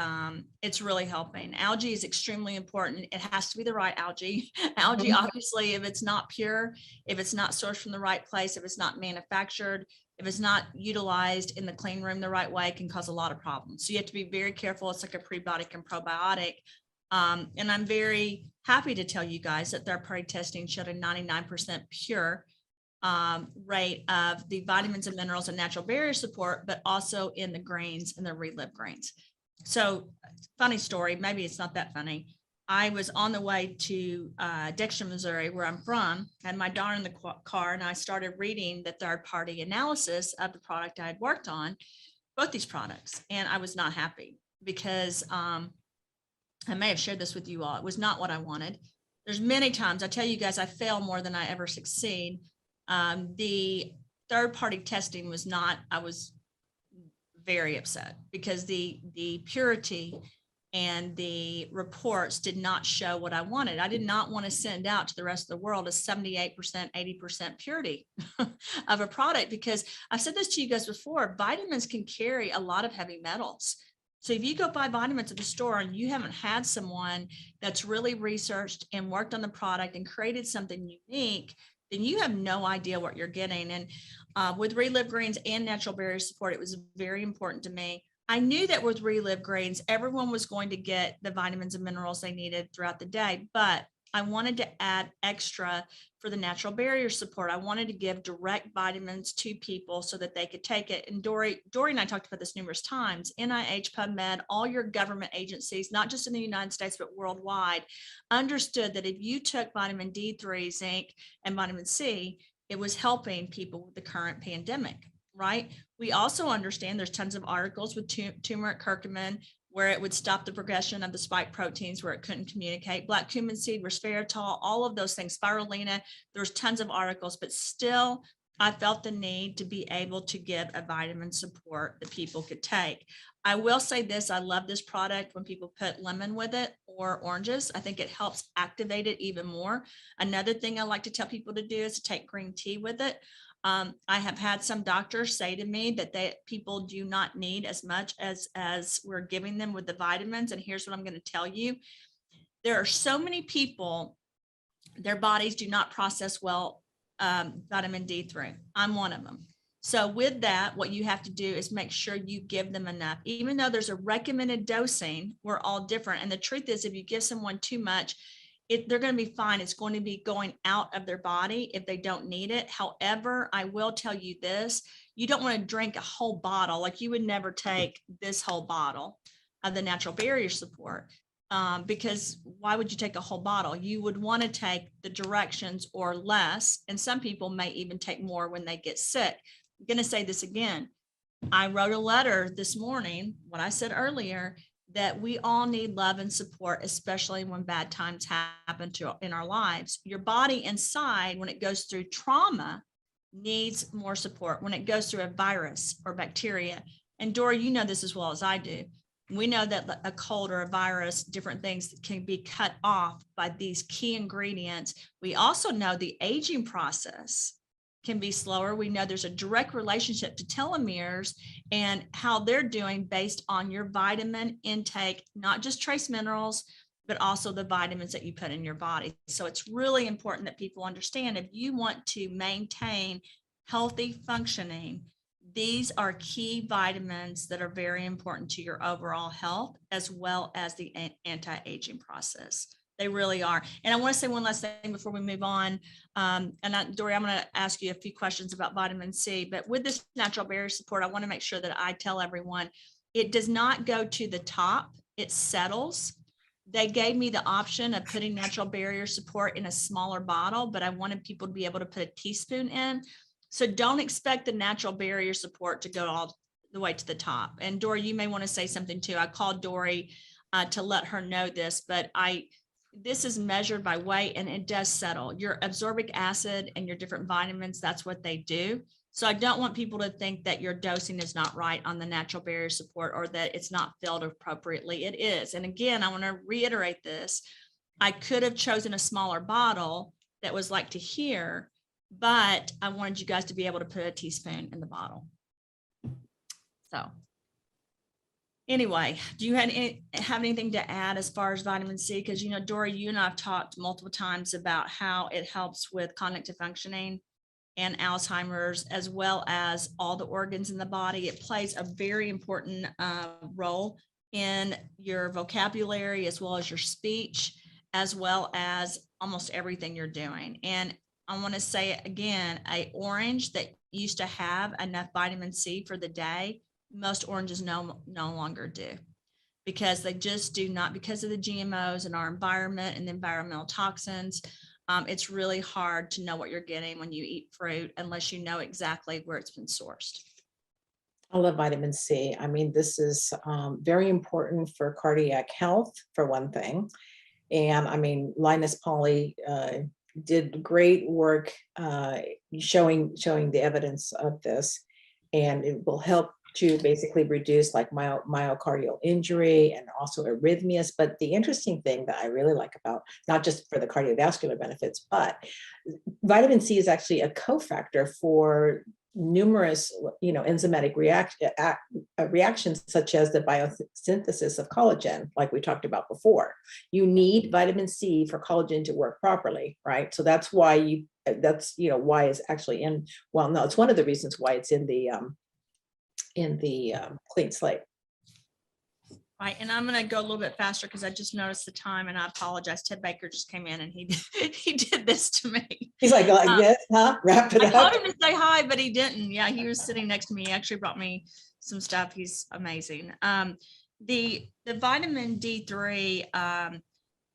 it's really helping. Algae is extremely important. It has to be the right algae. Algae, obviously, if it's not pure, if it's not sourced from the right place, if it's not manufactured, if it's not utilized in the clean room the right way, it can cause a lot of problems. So you have to be very careful. It's like a prebiotic and probiotic. And I'm very happy to tell you guys that third-party testing showed a 99% pure rate of the vitamins and minerals and natural barrier support, but also in the grains and the Relive grains. So funny story, maybe it's not that funny. I was on the way to Dexter, Missouri, where I'm from, had my daughter in the car, and I started reading the third-party analysis of the product I had worked on, both these products, and I was not happy because I may have shared this with you all. It was not what I wanted. There's many times, I tell you guys, I fail more than I ever succeed. The third-party testing was not, I was very upset because the purity and the reports did not show what I wanted. I did not want to send out to the rest of the world a 78%, 80% purity of a product, because I've said this to you guys before, vitamins can carry a lot of heavy metals. So if you go buy vitamins at the store and you haven't had someone that's really researched and worked on the product and created something unique, then you have no idea what you're getting. And with Relive Greens and natural barrier support, it was very important to me. I knew that with Relive Greens, everyone was going to get the vitamins and minerals they needed throughout the day, but I wanted to add extra for the natural barrier support. I wanted to give direct vitamins to people so that they could take it. And Dori and I talked about this numerous times. NIH, PubMed, all your government agencies, not just in the United States, but worldwide, understood that if you took vitamin D3, zinc, and vitamin C, it was helping people with the current pandemic, right? We also understand there's tons of articles with turmeric curcumin, where it would stop the progression of the spike proteins where it couldn't communicate. Black cumin seed, resveratrol, all of those things, spirulina, there's tons of articles, but still I felt the need to be able to give a vitamin support that people could take. I will say this, I love this product when people put lemon with it or oranges. I think it helps activate it even more. Another thing I like to tell people to do is to take green tea with it. I have had some doctors say to me that people do not need as much as we're giving them with the vitamins. And here's what I'm going to tell you. There are so many people, their bodies do not process well vitamin D3. I'm one of them. So with that, what you have to do is make sure you give them enough. Even though there's a recommended dosing, we're all different. And the truth is, if you give someone too much, they're going to be fine. It's going to be going out of their body if they don't need it. However, I will tell you this, you don't want to drink a whole bottle. Like you would never take this whole bottle of the natural barrier support. Because why would you take a whole bottle? You would want to take the directions or less. And some people may even take more when they get sick. I'm going to say this again. I wrote a letter this morning, what I said earlier, that we all need love and support, especially when bad times happen in our lives. Your body inside, when it goes through trauma, needs more support. When it goes through a virus or bacteria, and Dori, you know this as well as I do. We know that a cold or a virus, different things can be cut off by these key ingredients. We also know the aging process can be slower. We know there's a direct relationship to telomeres and how they're doing based on your vitamin intake, not just trace minerals, but also the vitamins that you put in your body. So it's really important that people understand if you want to maintain healthy functioning, these are key vitamins that are very important to your overall health, as well as the anti-aging process. They really are. And I want to say one last thing before we move on. Dori, I'm going to ask you a few questions about vitamin C, but with this natural barrier support, I want to make sure that I tell everyone it does not go to the top, it settles. They gave me the option of putting natural barrier support in a smaller bottle, but I wanted people to be able to put a teaspoon in. So don't expect the natural barrier support to go all the way to the top. And Dori, you may want to say something too. I called Dori to let her know this, but this is measured by weight and it does settle. Your absorbic acid and your different vitamins, that's what they do. So I don't want people to think that your dosing is not right on the natural barrier support or that it's not filled appropriately. It is. And again, I want to reiterate this. I could have chosen a smaller bottle that was like to here, but I wanted you guys to be able to put a teaspoon in the bottle. So anyway, do you have anything to add as far as vitamin C? Because, you know, Dori, you and I have talked multiple times about how it helps with cognitive functioning and Alzheimer's, as well as all the organs in the body. It plays a very important role in your vocabulary, as well as your speech, as well as almost everything you're doing. And I want to say it again, an orange that used to have enough vitamin C for the day, most oranges no longer do, because they just do not, because of the GMOs in our environment and the environmental toxins. It's really hard to know what you're getting when you eat fruit unless you know exactly where it's been sourced. I love vitamin C. I mean, this is very important for cardiac health, for one thing. And I mean, Linus Pauly did great work showing the evidence of this, and it will help to basically reduce like myocardial injury and also arrhythmias. But the interesting thing that I really like about, not just for the cardiovascular benefits, but vitamin C is actually a cofactor for numerous, enzymatic reactions, such as the biosynthesis of collagen, like we talked about before. You need vitamin C for collagen to work properly, right? So that's why why it's actually in, well, no, it's one of the reasons why it's in the Clean Slate. Right, and I'm going to go a little bit faster because I just noticed the time, and I apologize. Ted Baker just came in and he did this to me. He's like this, huh? Wrap it up. I called him to say hi, but he didn't. Yeah, he was sitting next to me. He actually brought me some stuff. He's amazing. The vitamin D3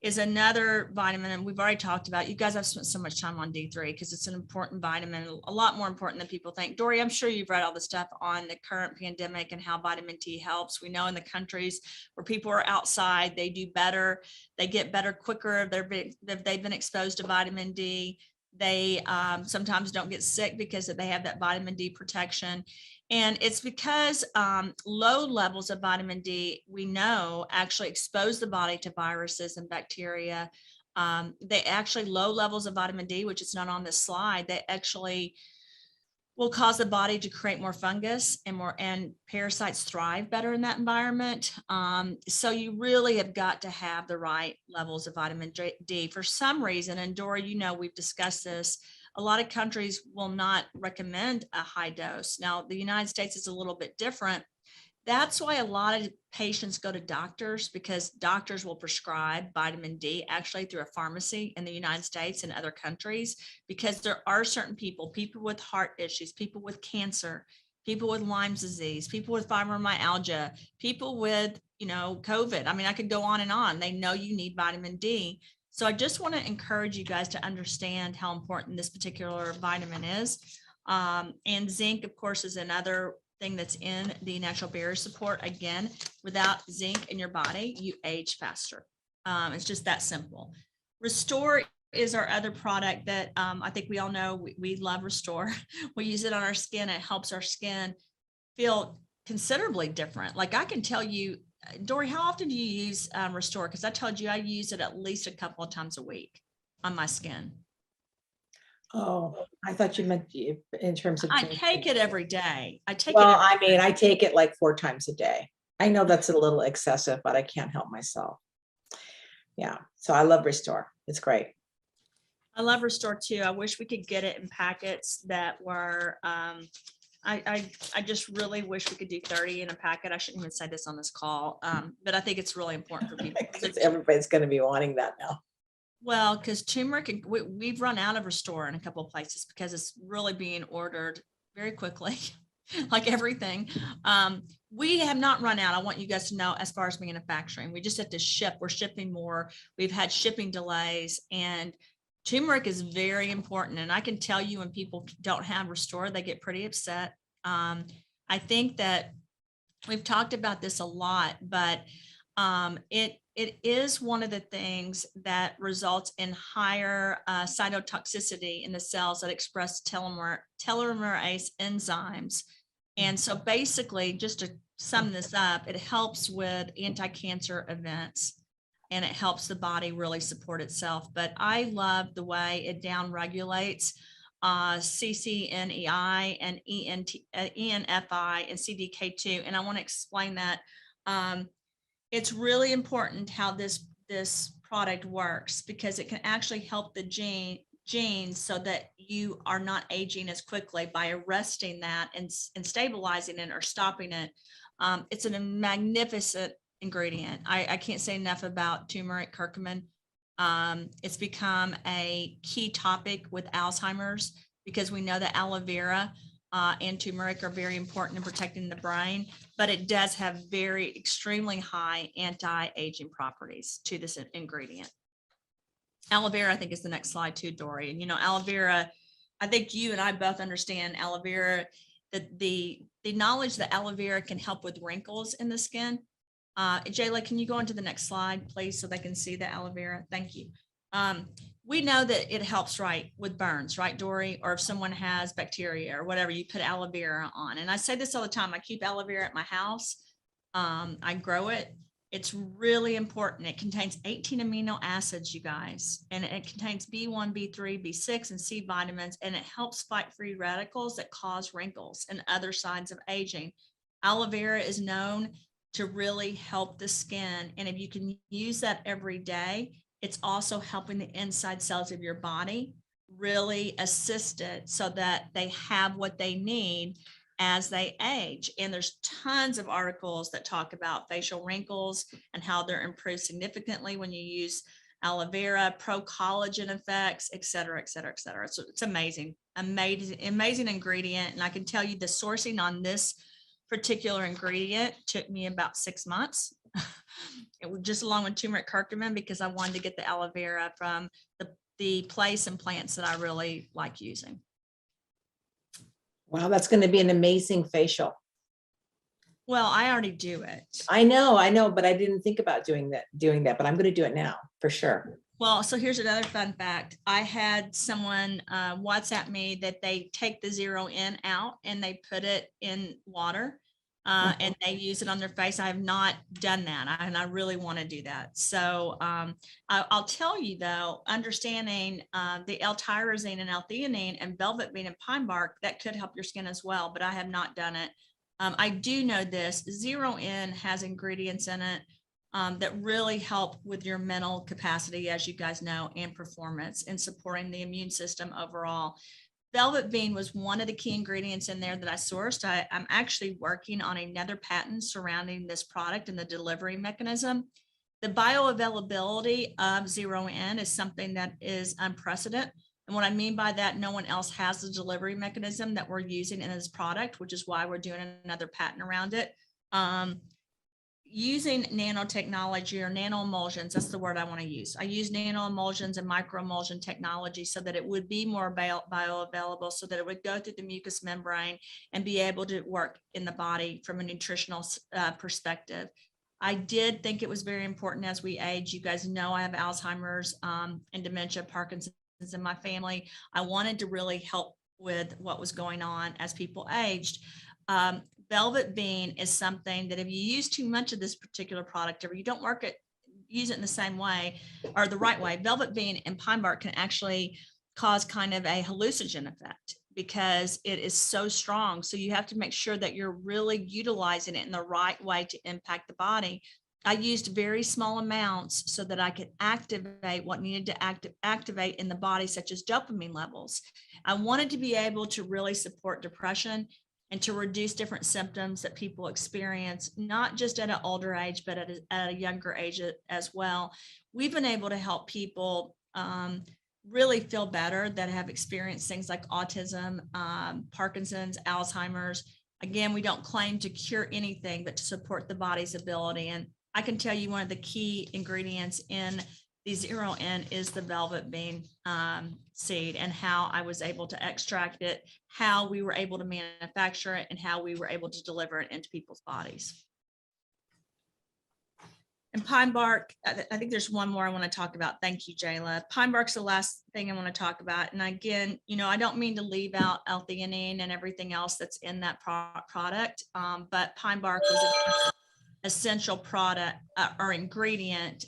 is another vitamin, and we've already talked about. You guys have spent so much time on D3 because it's an important vitamin, a lot more important than people think. Dori, I'm sure you've read all the stuff on the current pandemic and how vitamin D helps. We know in the countries where people are outside, they do better, they get better quicker if they've been exposed to vitamin D. They sometimes don't get sick because they have that vitamin D protection. And it's because low levels of vitamin D, we know, actually expose the body to viruses and bacteria. They actually, low levels of vitamin D, which is not on this slide, they actually will cause the body to create more fungus and parasites thrive better in that environment. So you really have got to have the right levels of vitamin D. For some reason, and Dori, you know, we've discussed this, a lot of countries will not recommend a high dose. Now, the United States is a little bit different. That's why a lot of patients go to doctors, because doctors will prescribe vitamin D actually through a pharmacy in the United States and other countries, because there are certain people with heart issues, people with cancer, people with Lyme's disease, people with fibromyalgia, people with, you know, COVID. I mean, I could go on and on. They know you need vitamin D. So I just want to encourage you guys to understand how important this particular vitamin is. And zinc, of course, is another thing that's in the natural barrier support. Again, without zinc in your body, you age faster. It's just that simple. Restore is our other product that I think we all know. We love Restore. We use it on our skin. It helps our skin feel considerably different. Like, I can tell you, Dori, how often do you use Restore? Because I told you I use it at least a couple of times a week on my skin. Oh, I thought you meant in terms of. I take it every day. I take Well, it. I mean, I take it like 4 times a day. I know that's a little excessive, but I can't help myself. Yeah. So I love Restore. It's great. I love Restore too. I wish we could get it in packets that were, I just really wish we could do 30 in a packet. I shouldn't even say this on this call, but I think it's really important for people. Everybody's going to be wanting that now. Well, because turmeric, we've run out of Restore in a couple of places because it's really being ordered very quickly, like everything. We have not run out. I want you guys to know, as far as manufacturing, we just have to ship. We're shipping more. We've had shipping delays, and turmeric is very important. And I can tell you, when people don't have Restore, they get pretty upset. I think that we've talked about this a lot, but it is one of the things that results in higher cytotoxicity in the cells that express telomerase enzymes. And so basically, just to sum this up, it helps with anti-cancer events, and it helps the body really support itself. But I love the way it downregulates CCNEI and ENFI and CDK2. And I want to explain that. It's really important how this product works, because it can actually help the genes so that you are not aging as quickly by arresting that and stabilizing it or stopping it. It's a magnificent ingredient. I can't say enough about turmeric curcumin. It's become a key topic with Alzheimer's, because we know that aloe vera and turmeric are very important in protecting the brain, but it does have very extremely high anti-aging properties to this ingredient. Aloe vera, I think, is the next slide too, Dori. And, you know, aloe vera, I think you and I both understand aloe vera, the knowledge that aloe vera can help with wrinkles in the skin. Jayla, can you go on to the next slide, please, so they can see the aloe vera? Thank you. We know that it helps, right, with burns, right, Dori? Or if someone has bacteria or whatever, you put aloe vera on. And I say this all the time. I keep aloe vera at my house. I grow it. It's really important. It contains 18 amino acids, you guys, and it contains B1, B3, B6, and C vitamins, and it helps fight free radicals that cause wrinkles and other signs of aging. Aloe vera is known to really help the skin, and if you can use that every day, it's also helping the inside cells of your body really assist it so that they have what they need as they age. And there's tons of articles that talk about facial wrinkles and how they're improved significantly when you use aloe vera, pro-collagen effects, et cetera, et cetera, et cetera. So it's amazing, amazing ingredient. And I can tell you the sourcing on this particular ingredient took me about 6 months. It was just along with turmeric curcumin, because I wanted to get the aloe vera from the place and plants that I really like using. Wow, that's going to be an amazing facial. Well, I already do it. I know, but I didn't think about doing that, but I'm going to do it now for sure. Well, so here's another fun fact. I had someone WhatsApp me that they take the 0N out and they put it in water and they use it on their face. I have not done that, and I really want to do that. So I'll tell you though, understanding the L-tyrosine and L-theanine and velvet bean and pine bark, that could help your skin as well, but I have not done it. I do know this, 0N has ingredients in it that really help with your mental capacity, as you guys know, and performance and supporting the immune system overall. Velvet bean was one of the key ingredients in there that I sourced. I'm actually working on another patent surrounding this product and the delivery mechanism. The bioavailability of 0N is something that is unprecedented. And what I mean by that, no one else has the delivery mechanism that we're using in this product, which is why we're doing another patent around it. Using nanotechnology or nanoemulsions, that's the word I want to use. I use nanoemulsions and microemulsion technology so that it would be more bioavailable, so that it would go through the mucous membrane and be able to work in the body from a nutritional perspective. I did think it was very important as we age. You guys know I have Alzheimer's and dementia, Parkinson's in my family. I wanted to really help with what was going on as people aged. Velvet bean is something that if you use too much of this particular product, or you don't use it in the same way or the right way, velvet bean and pine bark can actually cause kind of a hallucinogen effect because it is so strong. So you have to make sure that you're really utilizing it in the right way to impact the body. I used very small amounts so that I could activate what needed to activate in the body, such as dopamine levels. I wanted to be able to really support depression and to reduce different symptoms that people experience, not just at an older age, but at a younger age as well. We've been able to help people really feel better that have experienced things like autism, Parkinson's, Alzheimer's. Again, we don't claim to cure anything, but to support the body's ability. And I can tell you one of the key ingredients in the 0N is the velvet bean seed, and how I was able to extract it, how we were able to manufacture it, and how we were able to deliver it into people's bodies. And pine bark, I think there's one more I want to talk about. Thank you, Jayla. Pine bark's the last thing I want to talk about. And again, you know, I don't mean to leave out L-theanine and everything else that's in that product, but pine bark was an essential product or ingredient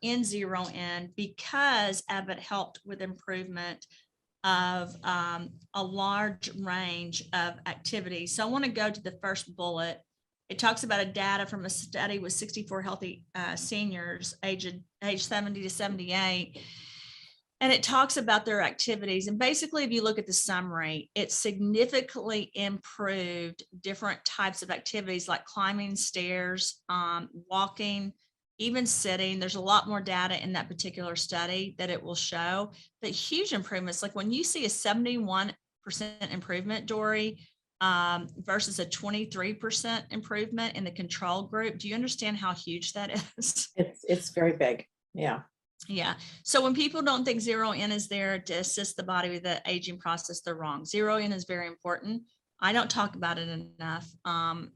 in 0N because of it helped with improvement of a large range of activities. So I want to go to the first bullet. It talks about a data from a study with 64 healthy seniors age 70 to 78. And it talks about their activities. And basically, if you look at the summary, it significantly improved different types of activities like climbing stairs, walking, even sitting. There's a lot more data in that particular study that it will show, but huge improvements. Like when you see a 71% improvement, Dori, versus a 23% improvement in the control group, do you understand how huge that is? It's very big. Yeah. Yeah. So when people don't think 0N is there to assist the body with the aging process, they're wrong. 0N is very important. I don't talk about it enough.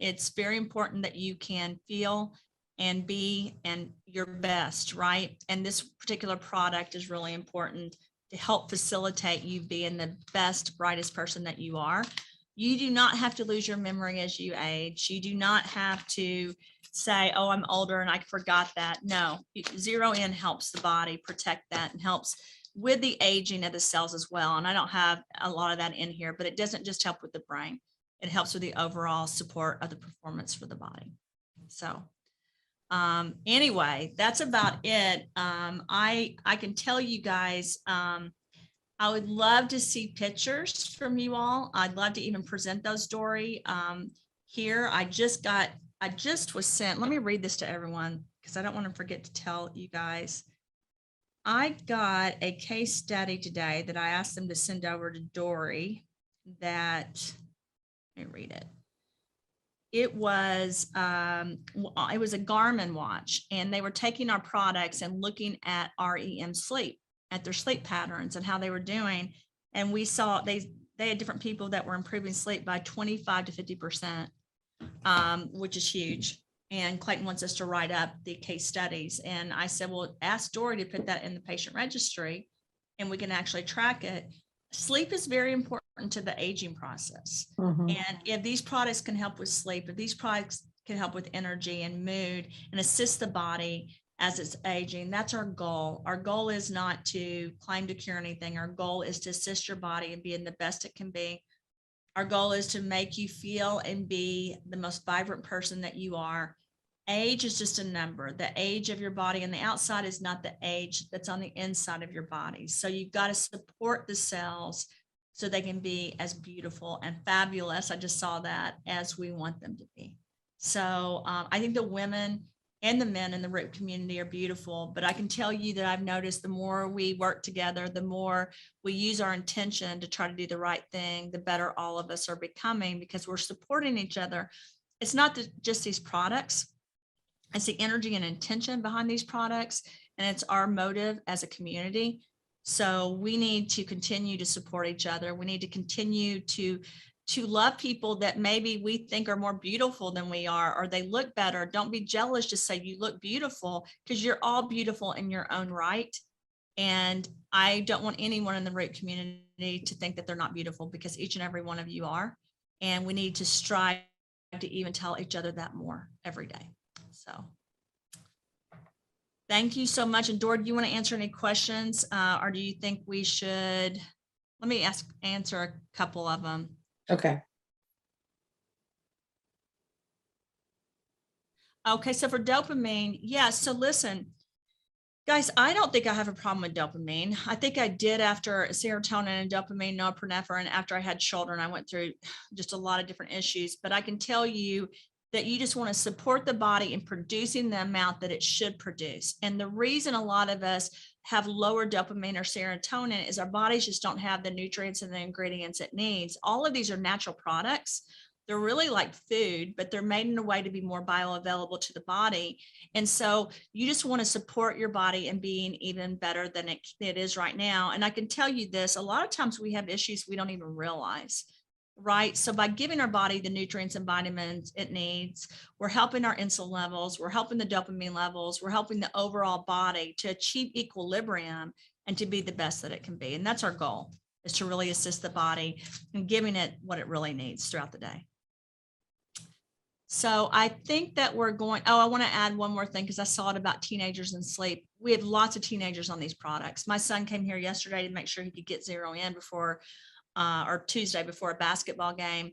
It's very important that you can feel and be and your best, right? And this particular product is really important to help facilitate you being the best, brightest person that you are. You do not have to lose your memory as you age. You do not have to say, oh, I'm older and I forgot that. No, 0N helps the body protect that and helps with the aging of the cells as well. And I don't have a lot of that in here, but it doesn't just help with the brain. It helps with the overall support of the performance for the body. So anyway, that's about it. I can tell you guys, I would love to see pictures from you all. I'd love to even present those, Dori. Here, I just was sent, let me read this to everyone because I don't want to forget to tell you guys. I got a case study today that I asked them to send over to Dori that, let me read it. It was a Garmin watch, and they were taking our products and looking at REM sleep, at their sleep patterns and how they were doing. And we saw they had different people that were improving sleep by 25 to 50%, which is huge. And Clayton wants us to write up the case studies. And I said, well, ask Dori to put that in the patient registry and we can actually track it. Sleep is very important to the aging process. And if these products can help with sleep, if these products can help with energy and mood and assist the body as it's aging, that's our goal. Our goal is not to claim to cure anything. Our goal is to assist your body in being the best it can be. Our goal is to make you feel and be the most vibrant person that you are. Age is just a number. The age of your body on the outside is not the age that's on the inside of your body. So you've got to support the cells so they can be as beautiful and fabulous, I just saw that, as we want them to be. So I think the women and the men in the root community are beautiful, but I can tell you that I've noticed the more we work together, the more we use our intention to try to do the right thing, the better all of us are becoming, because we're supporting each other. It's not just these products, it's the energy and intention behind these products, and it's our motive as a community. So we need to continue to support each other. We need to continue to love people that maybe we think are more beautiful than we are, or they look better. Don't be jealous, just say you look beautiful, because you're all beautiful in your own right. And I don't want anyone in the root community to think that they're not beautiful, because each and every one of you are. And we need to strive to even tell each other that more every day. So thank you so much. And Dori, do you want to answer any questions, or do you think we should? Let me answer a couple of them. Okay. Okay, so for dopamine, yeah. So listen, guys, I don't think I have a problem with dopamine. I think I did after serotonin and dopamine, norepinephrine. After I had children, I went through just a lot of different issues. But I can tell you that you just want to support the body in producing the amount that it should produce. And the reason a lot of us have lower dopamine or serotonin is our bodies just don't have the nutrients and the ingredients it needs. All of these are natural products. They're really like food, but they're made in a way to be more bioavailable to the body. And so you just want to support your body in being even better than it is right now. And I can tell you this, a lot of times we have issues we don't even realize. Right. So by giving our body the nutrients and vitamins it needs, we're helping our insulin levels, we're helping the dopamine levels, we're helping the overall body to achieve equilibrium and to be the best that it can be. And that's our goal, is to really assist the body in giving it what it really needs throughout the day. So I think that we're going, I want to add one more thing, because I saw it about teenagers and sleep. We have lots of teenagers on these products. My son came here yesterday to make sure he could get zero in before or Tuesday before a basketball game.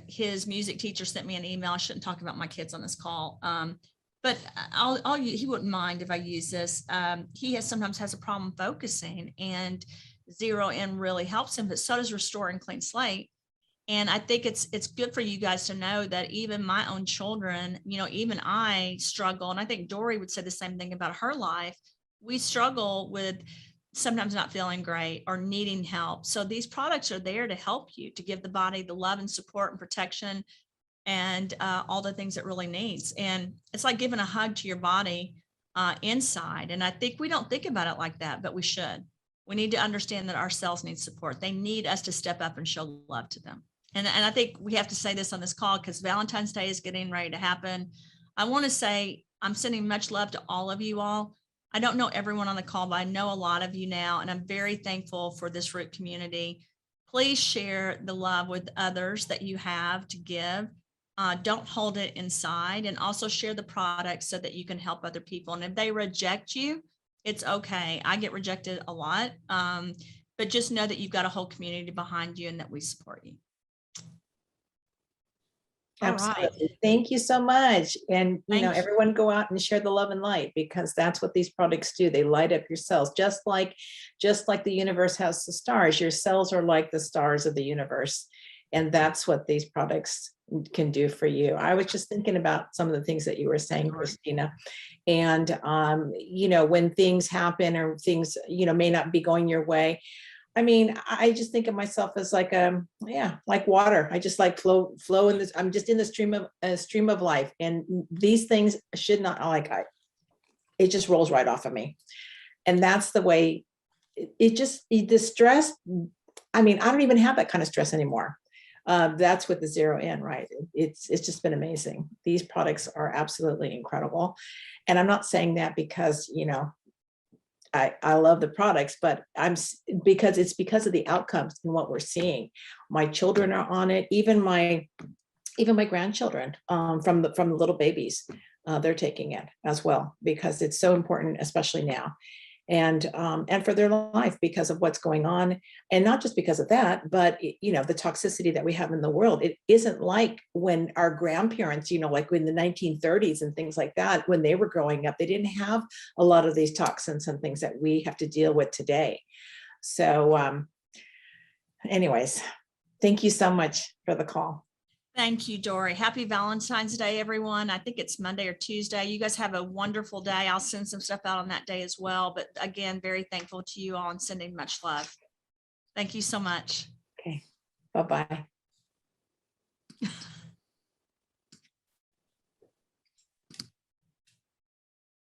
His music teacher sent me an email. I shouldn't talk about my kids on this call, but he wouldn't mind if I use this. He sometimes has a problem focusing, and zero in really helps him, but so does Restore and Clean Slate. And I think it's good for you guys to know that even my own children, even I struggle. And I think Dori would say the same thing about her life. We struggle with sometimes not feeling great or needing help. So these products are there to help you, to give the body the love and support and protection and all the things it really needs. And it's like giving a hug to your body inside. And I think we don't think about it like that, but we should. We need to understand that our cells need support. They need us to step up and show love to them. And I think we have to say this on this call, because Valentine's Day is getting ready to happen. I want to say I'm sending much love to all of you all. I don't know everyone on the call, but I know a lot of you now, and I'm very thankful for this root community. Please share the love with others that you have to give. Don't hold it inside, and also share the products so that you can help other people. And if they reject you, it's okay. I get rejected a lot, but just know that you've got a whole community behind you and that we support you. Absolutely. All right. Thank you so much. And, everyone go out and share the love and light, because that's what these products do. They light up your cells, just like the universe has the stars. Your cells are like the stars of the universe. And that's what these products can do for you. I was just thinking about some of the things that you were saying, Christina. And, when things happen or things, may not be going your way, I mean, I just think of myself as like like water. I just like flow in this. I'm just in the stream of life, and these things should not it just rolls right off of me. And that's the way the stress. I mean, I don't even have that kind of stress anymore. That's with the 0 in, right? It's just been amazing. These products are absolutely incredible. And I'm not saying that because, you know, I love the products, but because of the outcomes and what we're seeing. My children are on it, even my grandchildren, from the little babies, they're taking it as well, because it's so important, especially now. And for their life, because of what's going on, and not just because of that, but you know, the toxicity that we have in the world. It isn't like when our grandparents, you know, like in the 1930s and things like that, when they were growing up, they didn't have a lot of these toxins and things that we have to deal with today. So anyways, thank you so much for the call. Thank you, Dori. Happy Valentine's Day, everyone. I think it's Monday or Tuesday. You guys have a wonderful day. I'll send some stuff out on that day as well. But again, very thankful to you all and sending much love. Thank you so much. Okay. Bye-bye.